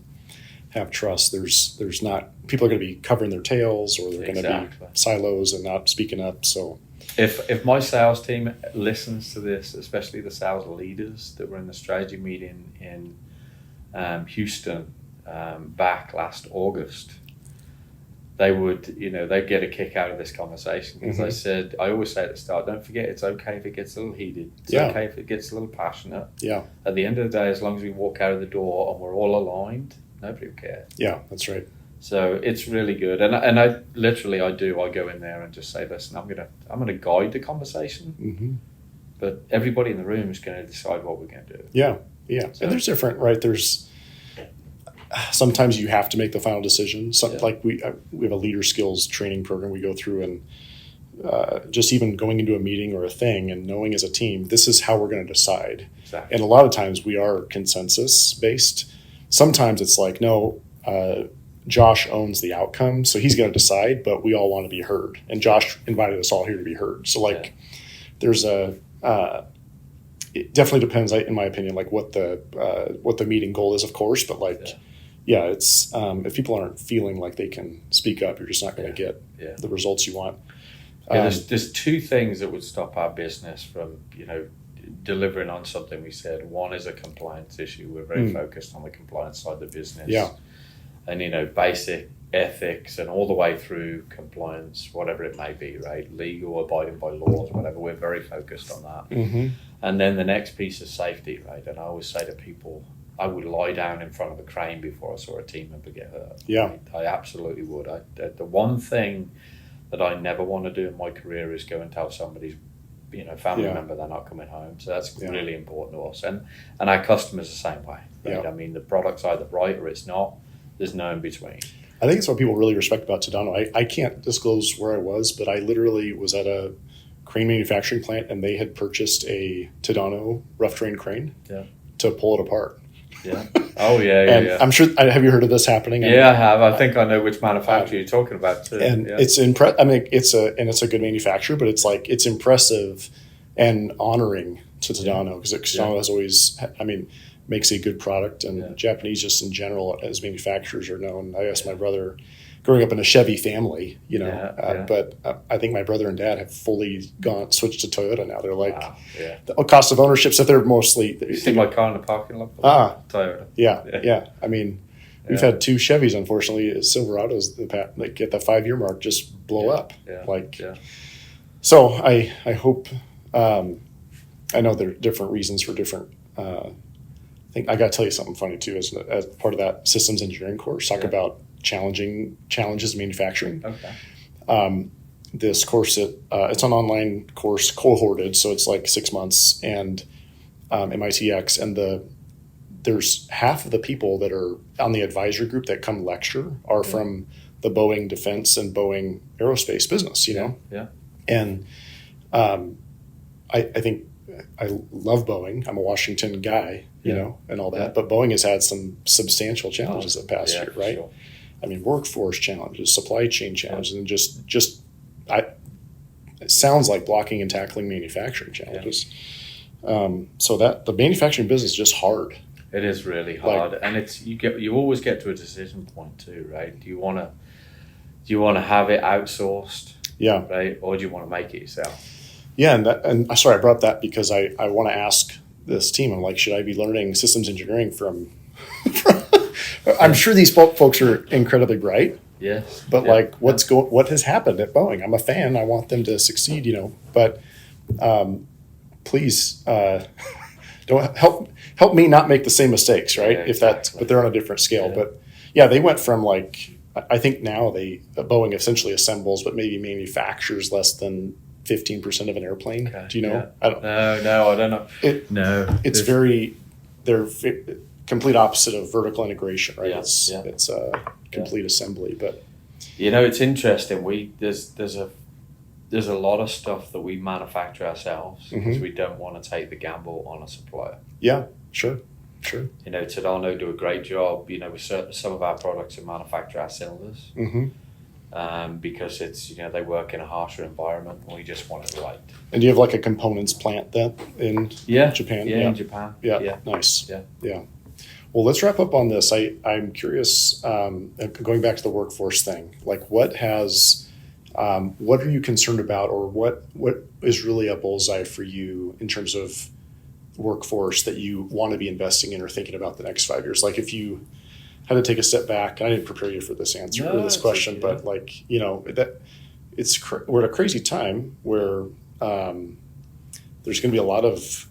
have trust, there's not, people are going to be covering their tails, or they're going to be silos and not speaking up. So if my sales team listens to this, especially the sales leaders that were in the strategy meeting in Houston back last August, they would, they'd get a kick out of this conversation, because I always say at the start, don't forget, it's okay if it gets a little heated. It's okay if it gets a little passionate. Yeah. At the end of the day, as long as we walk out of the door and we're all aligned, nobody will care. Yeah, that's right. So it's really good. And I go in there and just say, listen, I'm gonna guide the conversation, Mm-hmm. but everybody in the room is going to decide what we're going to do. Yeah. Yeah. So, and there's different, right? There's, sometimes you have to make the final decision. Like we have a leader skills training program we go through, and just even going into a meeting or a thing and knowing as a team, this is how we're going to decide. Exactly. And a lot of times we are consensus based. Sometimes it's like, no, Josh owns the outcome, so he's going to decide, but we all want to be heard. And Josh invited us all here to be heard. So there's it definitely depends, in my opinion, like what the meeting goal is, of course, but it's if people aren't feeling like they can speak up, you're just not going to get the results you want. There's two things that would stop our business from, delivering on something we said. One is a compliance issue. We're very focused on the compliance side of the business. Yeah. And, basic ethics and all the way through compliance, whatever it may be, right? Legal, abiding by laws, whatever. We're very focused on that. Mm-hmm. And then the next piece is safety, right? And I always say to people, I would lie down in front of a crane before I saw a team member get hurt. Yeah. Right? I absolutely would. The one thing that I never want to do in my career is go and tell somebody's family member they're not coming home. So that's really important to us. And our customers the same way. Right? Yeah. I mean, the product's either right or it's not. There's no in between. I think it's what people really respect about Tadano. I can't disclose where I was, but I literally was at a crane manufacturing plant, and they had purchased a Tadano rough terrain crane to pull it apart. Yeah. Oh, yeah. And I'm sure, have you heard of this happening? Yeah, I have. I think I know which manufacturer you're talking about too. And it's I mean, it's a good manufacturer, but it's impressive and honoring to Tadano, because Tadano has always, makes a good product, and Japanese just in general as manufacturers are known. I asked my brother, growing up in a Chevy family, but I think my brother and dad have fully switched to Toyota now. They're like, the cost of ownership, so they're mostly. You see my car in the parking lot? Toyota. Yeah. I mean, we've had two Chevys, unfortunately, Silverados, like at the 5-year mark, just blow up. So I hope, I know there are different reasons for different, I think I got to tell you something funny too, as part of that systems engineering course, talk about challenges in manufacturing. Okay. This course, it's an online course, cohorted, so it's like 6 months, and MITx, and there's half of the people that are on the advisory group that come lecture are from the Boeing defense and Boeing aerospace business, you know? Yeah. And I think I love Boeing. I'm a Washington guy, you know, and all that. But Boeing has had some substantial challenges the past year, right? Sure. I mean, workforce challenges, supply chain challenges, and it sounds like blocking and tackling manufacturing challenges. So that the manufacturing business is just hard. It is really hard, and you always get to a decision point too, right? Do you want to have it outsourced, right, or do you want to make it yourself? Yeah, and sorry, I brought that because I want to ask this team. I'm like, should I be learning systems engineering from? I'm sure these folks are incredibly bright. Yes, but like, what has happened at Boeing? I'm a fan. I want them to succeed, you know. But please don't help me not make the same mistakes, right? Yeah, exactly. But they're on a different scale. Yeah. But yeah, they went from like, I think now Boeing essentially assembles, but maybe manufactures less than 15% of an airplane. Okay. Do you know? Yeah. No, I don't know. They're complete opposite of vertical integration, right? Yeah. It's a complete assembly, but you know, it's interesting. There's a lot of stuff that we manufacture ourselves because we don't want to take the gamble on a supplier. Yeah, sure. You know, Tadano do a great job. You know, with some of our products we manufacture our cylinders. Because it's, you know, they work in a harsher environment and we just want it right. And do you have like a components plant then in Japan? Yeah, in Japan. Yeah, nice. Yeah. Well, let's wrap up on this. I'm curious, going back to the workforce thing, like what are you concerned about, or what is really a bullseye for you in terms of workforce that you want to be investing in or thinking about the next 5 years? Like if you had to take a step back, and I didn't prepare you for this answer or this question, but like, you know, that we're at a crazy time where there's going to be a lot of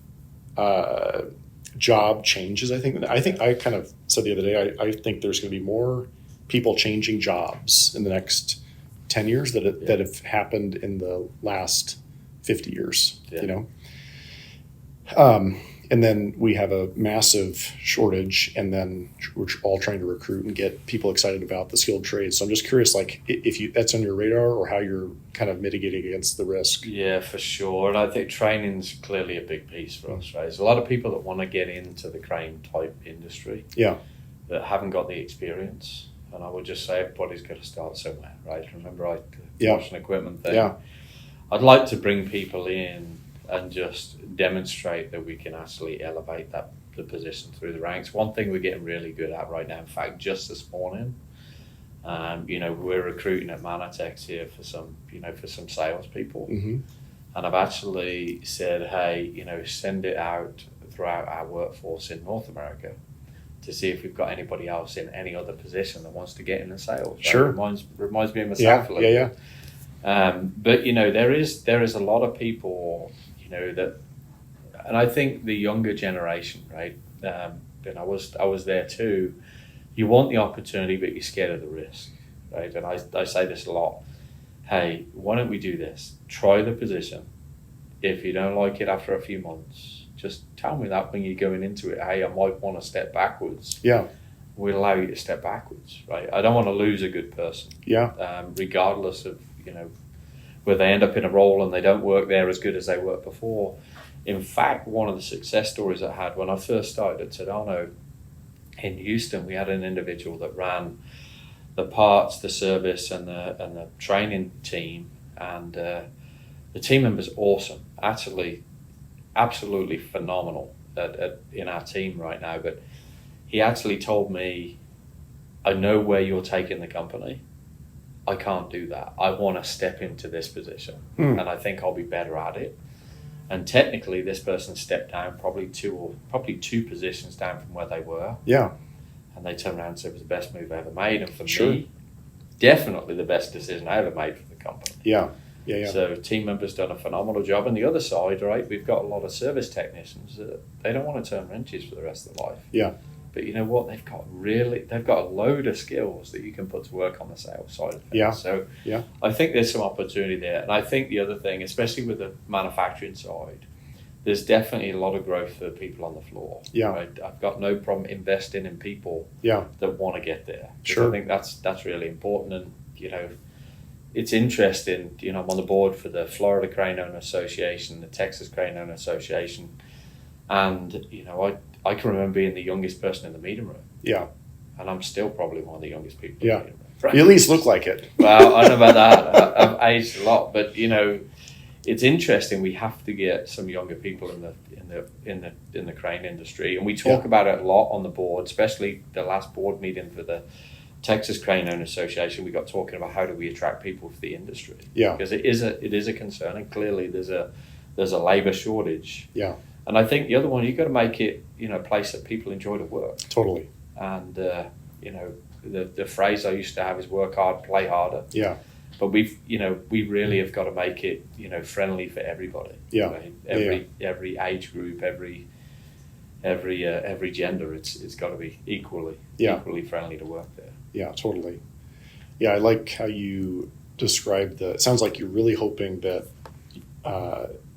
job changes. I think I kind of said the other day, I think there's going to be more people changing jobs in the next 10 years that have happened in the last 50 years, you know? And then we have a massive shortage, and then we're all trying to recruit and get people excited about the skilled trades. So I'm just curious, like, if that's on your radar or how you're kind of mitigating against the risk. Yeah, for sure. And I think training's clearly a big piece for us, right? There's a lot of people that want to get into the crane type industry that haven't got the experience. And I would just say everybody's got to start somewhere, right? Remember, washing equipment thing. Yeah. I'd like to bring people in and just demonstrate that we can actually elevate the position through the ranks. One thing we're getting really good at right now, in fact, just this morning, you know, we're recruiting at Manitex here for some salespeople. And I've actually said, hey, you know, send it out throughout our workforce in North America to see if we've got anybody else in any other position that wants to get in the sales. Right? Sure. Reminds me of myself a little bit. But, you know, there is a lot of people, you know, that, and I think the younger generation, right, and I was there too, you want the opportunity, but you're scared of the risk, right? And I say this a lot. Hey, why don't we do this? Try the position. If you don't like it after a few months, just tell me that when you're going into it. Hey, I might want to step backwards. Yeah. We'll allow you to step backwards, right? I don't want to lose a good person. Yeah. Regardless of, you know, where they end up in a role and they don't work there as good as they worked before. In fact, one of the success stories I had when I first started at Tadano in Houston, we had an individual that ran the parts, the service, and the training team, and the team member's awesome. Actually, absolutely phenomenal in our team right now. But he actually told me, I know where you're taking the company. I can't do that. I want to step into this position, and I think I'll be better at it. And technically, this person stepped down probably two positions down from where they were. Yeah. And they turned around and said it was the best move I ever made. And for me, definitely the best decision I ever made for the company. Yeah. So team members done a phenomenal job. On the other side, right, we've got a lot of service technicians that they don't want to turn wrenches for the rest of their life. Yeah. But you know what? They've got a load of skills that you can put to work on the sales side of things. Yeah. So I think there's some opportunity there. And I think the other thing, especially with the manufacturing side, there's definitely a lot of growth for people on the floor. Yeah. Right? I've got no problem investing in people Yeah. that want to get there. Sure. I think that's really important. And, you know, it's interesting, you know, I'm on the board for the Florida Crane Owner Association, the Texas Crane Owner Association. And, you know, I can remember being the youngest person in the meeting room. Yeah. And I'm still probably one of the youngest people Yeah. in the meeting room. Right? You at least look like it. Well, I don't know about that. I've aged a lot, but, you know, it's interesting. We have to get some younger people in the crane industry, and we talk about it a lot on the board, especially the last board meeting for the Texas Crane Owner Association. We got talking about how do we attract people to the industry. Yeah. Because it is a concern, and clearly there's a labor shortage. Yeah. And I think the other one, you've got to make it, you know, a place that people enjoy to work. Totally. And you know, the phrase I used to have is work hard, play harder. Yeah. But we really have got to make it, you know, friendly for everybody. Yeah. Right? Every age group, every gender, it's got to be equally friendly to work there. Yeah, totally. Yeah, I like how you described it sounds like you're really hoping that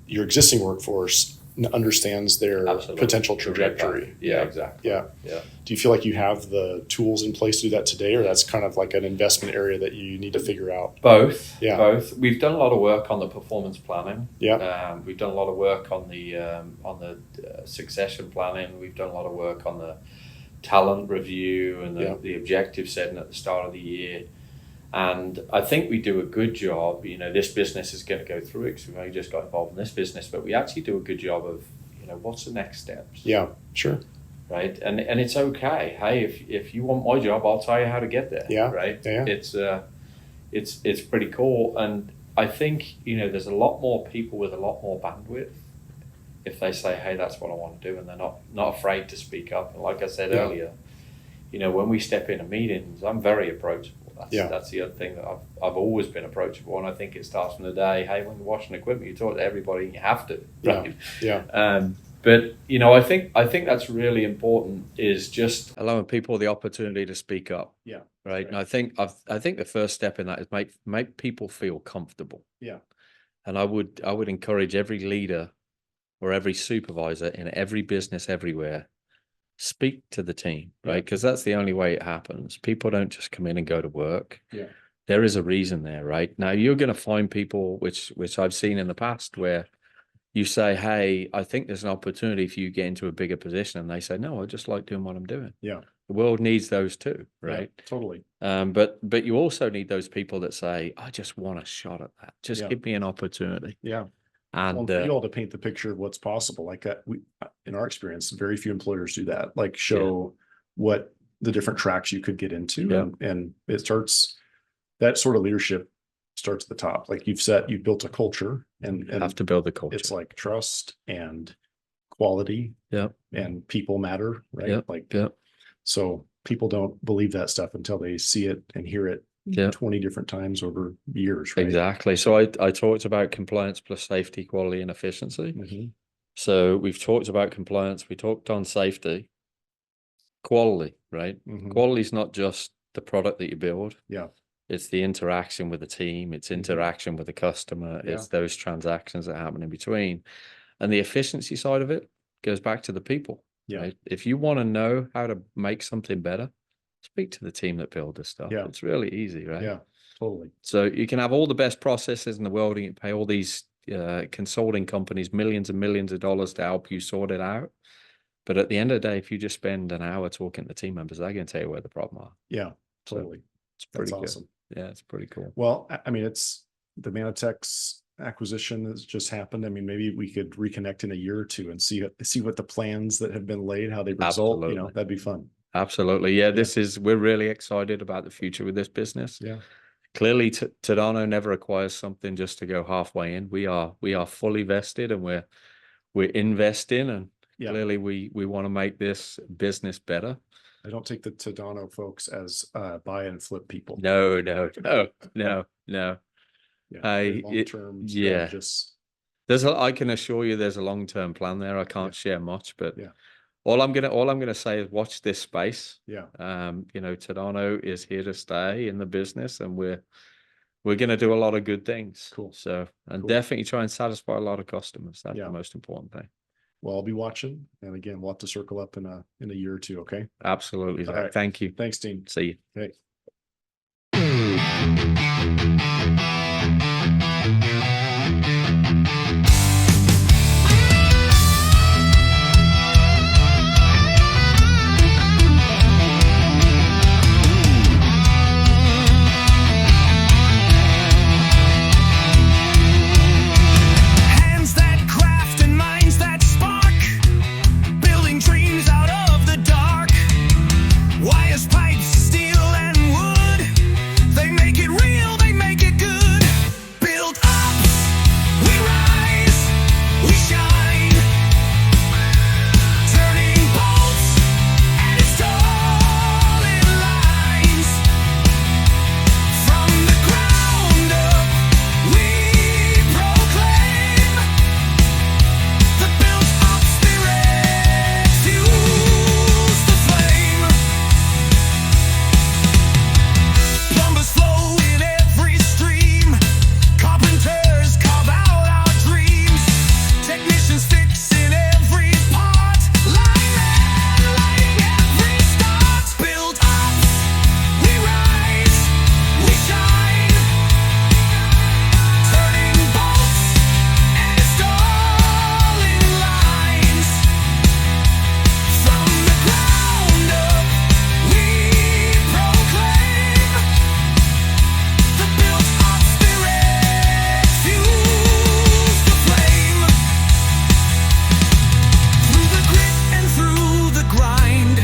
your existing workforce understands their potential trajectory. Yeah, exactly. Yeah. Yeah. Do you feel like you have the tools in place to do that today, or that's kind of like an investment area that you need to figure out? Both. Yeah. Both. We've done a lot of work on the performance planning. Yeah. We've done a lot of work on the succession planning. We've done a lot of work on the talent review and the objective setting at the start of the year. And I think we do a good job. You know, this business is going to go through it because we've only just got involved in this business, but we actually do a good job of, you know, what's the next steps? Yeah, sure. Right. And it's okay. Hey, if you want my job, I'll tell you how to get there. Yeah. Right. Yeah. It's pretty cool. And I think, you know, there's a lot more people with a lot more bandwidth if they say, hey, that's what I want to do, and they're not afraid to speak up. And like I said earlier, you know, when we step into meetings, I'm very approachable. That's the other thing that I've always been approachable, and I think it starts from the day, hey, when you're washing equipment, you talk to everybody, and you have to, right? Yeah. But you know, I think that's really important, is just allowing people the opportunity to speak up. Yeah. Right. And I think the first step in that is make people feel comfortable. Yeah. And I would encourage every leader or every supervisor in every business everywhere, speak to the team, right? Because that's the only way it happens. People don't just come in and go to work. Yeah. There is a reason there, right? Now you're going to find people, which I've seen in the past, where you say, hey, I think there's an opportunity for you to get into a bigger position. And they say, no, I just like doing what I'm doing. Yeah. The world needs those too, right? Yeah, totally. But you also need those people that say, I just want a shot at that. Just give me an opportunity. Yeah. And you all to paint the picture of what's possible. Like in our experience, very few employers do that. Like show what the different tracks you could get into, and it starts, that sort of leadership starts at the top. Like you've built a culture, and have to build the culture. It's like trust and quality. Yeah. And people matter, right? Yeah. Like so people don't believe that stuff until they see it and hear it 20 different times over years, right? Exactly. So I talked about compliance plus safety, quality, and efficiency. Mm-hmm. So we've talked about compliance, we talked on safety, quality, right? Mm-hmm. Quality is not just the product that you build. Yeah. It's the interaction with the team, it's interaction with the customer, it's those transactions that happen in between. And the efficiency side of it goes back to the people. Yeah. Right? If you want to know how to make something better, speak to the team that build this stuff. Yeah. It's really easy, right? Yeah, totally. So you can have all the best processes in the world, and you pay all these consulting companies millions and millions of dollars to help you sort it out. But at the end of the day, if you just spend an hour talking to the team members, they're going to tell you where the problem are. Yeah, totally. So it's pretty That's good. awesome. Yeah, it's pretty cool. Well, I mean, it's the Manitex acquisition that's just happened. I mean, maybe we could reconnect in a year or two and see what the plans that have been laid, how they result. Absolutely. You know, that'd be fun. Absolutely. Yeah, we're really excited about the future with this business. Yeah. Clearly, Tadano never acquires something just to go halfway in. We are fully vested, and we're investing, and clearly we want to make this business better. I don't take the Tadano folks as buy and flip people. No. Yeah, long-term strategists. I can assure you there's a long-term plan there. I can't share much, but all I'm gonna say is watch this space. Yeah. You know, Tadano is here to stay in the business, and we're we're going to do a lot of good things. Cool. So, and Cool. definitely try and satisfy a lot of customers. That's Yeah. the most important thing. Well, I'll be watching. And again, we'll have to circle up in a year or two. Okay. Absolutely. All Zack. right. Thank you. Thanks, Dean. See you. Okay. Hands that craft and minds that spark, building dreams out of the dark. Wires, pipes, steel, and wood. They make it real, they make it good. Built up, we rise, we shine. Turning bolts and installing lines. From the ground up, we proclaim the built-up spirit fuels the flame. Plumbers flow in every stream. Carpenters carve out our dreams. Technicians fix in every part. Lighting every start. Build up, we rise, we shine. Turning bolts and installing lines. From the ground up, we proclaim the built-up spirit fuels the flame. Through the grit and through the grind,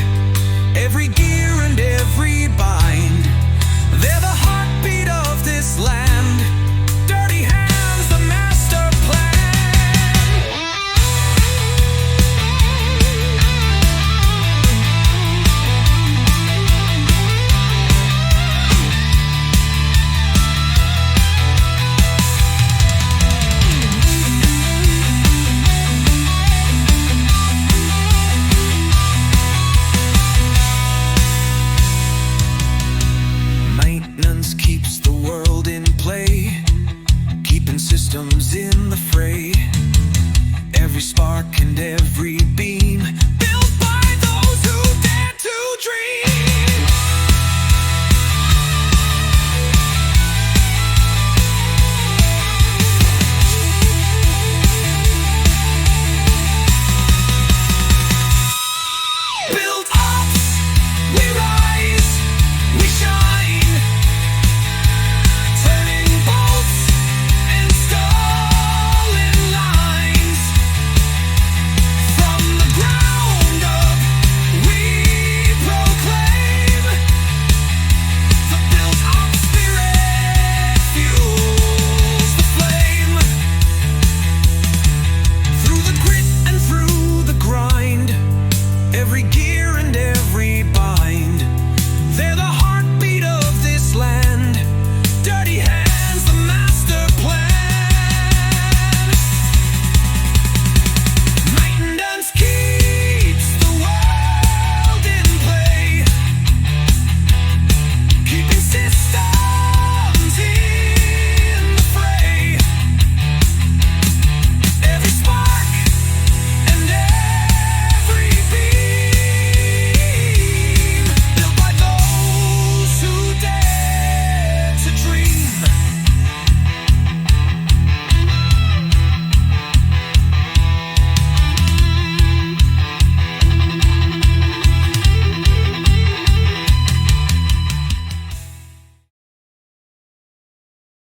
every gear and every bind, they're the heartbeat of this land. Dirty hands, the master plan. Maintenance keeps the world in play, keeping systems in the fray. Every spark and every beat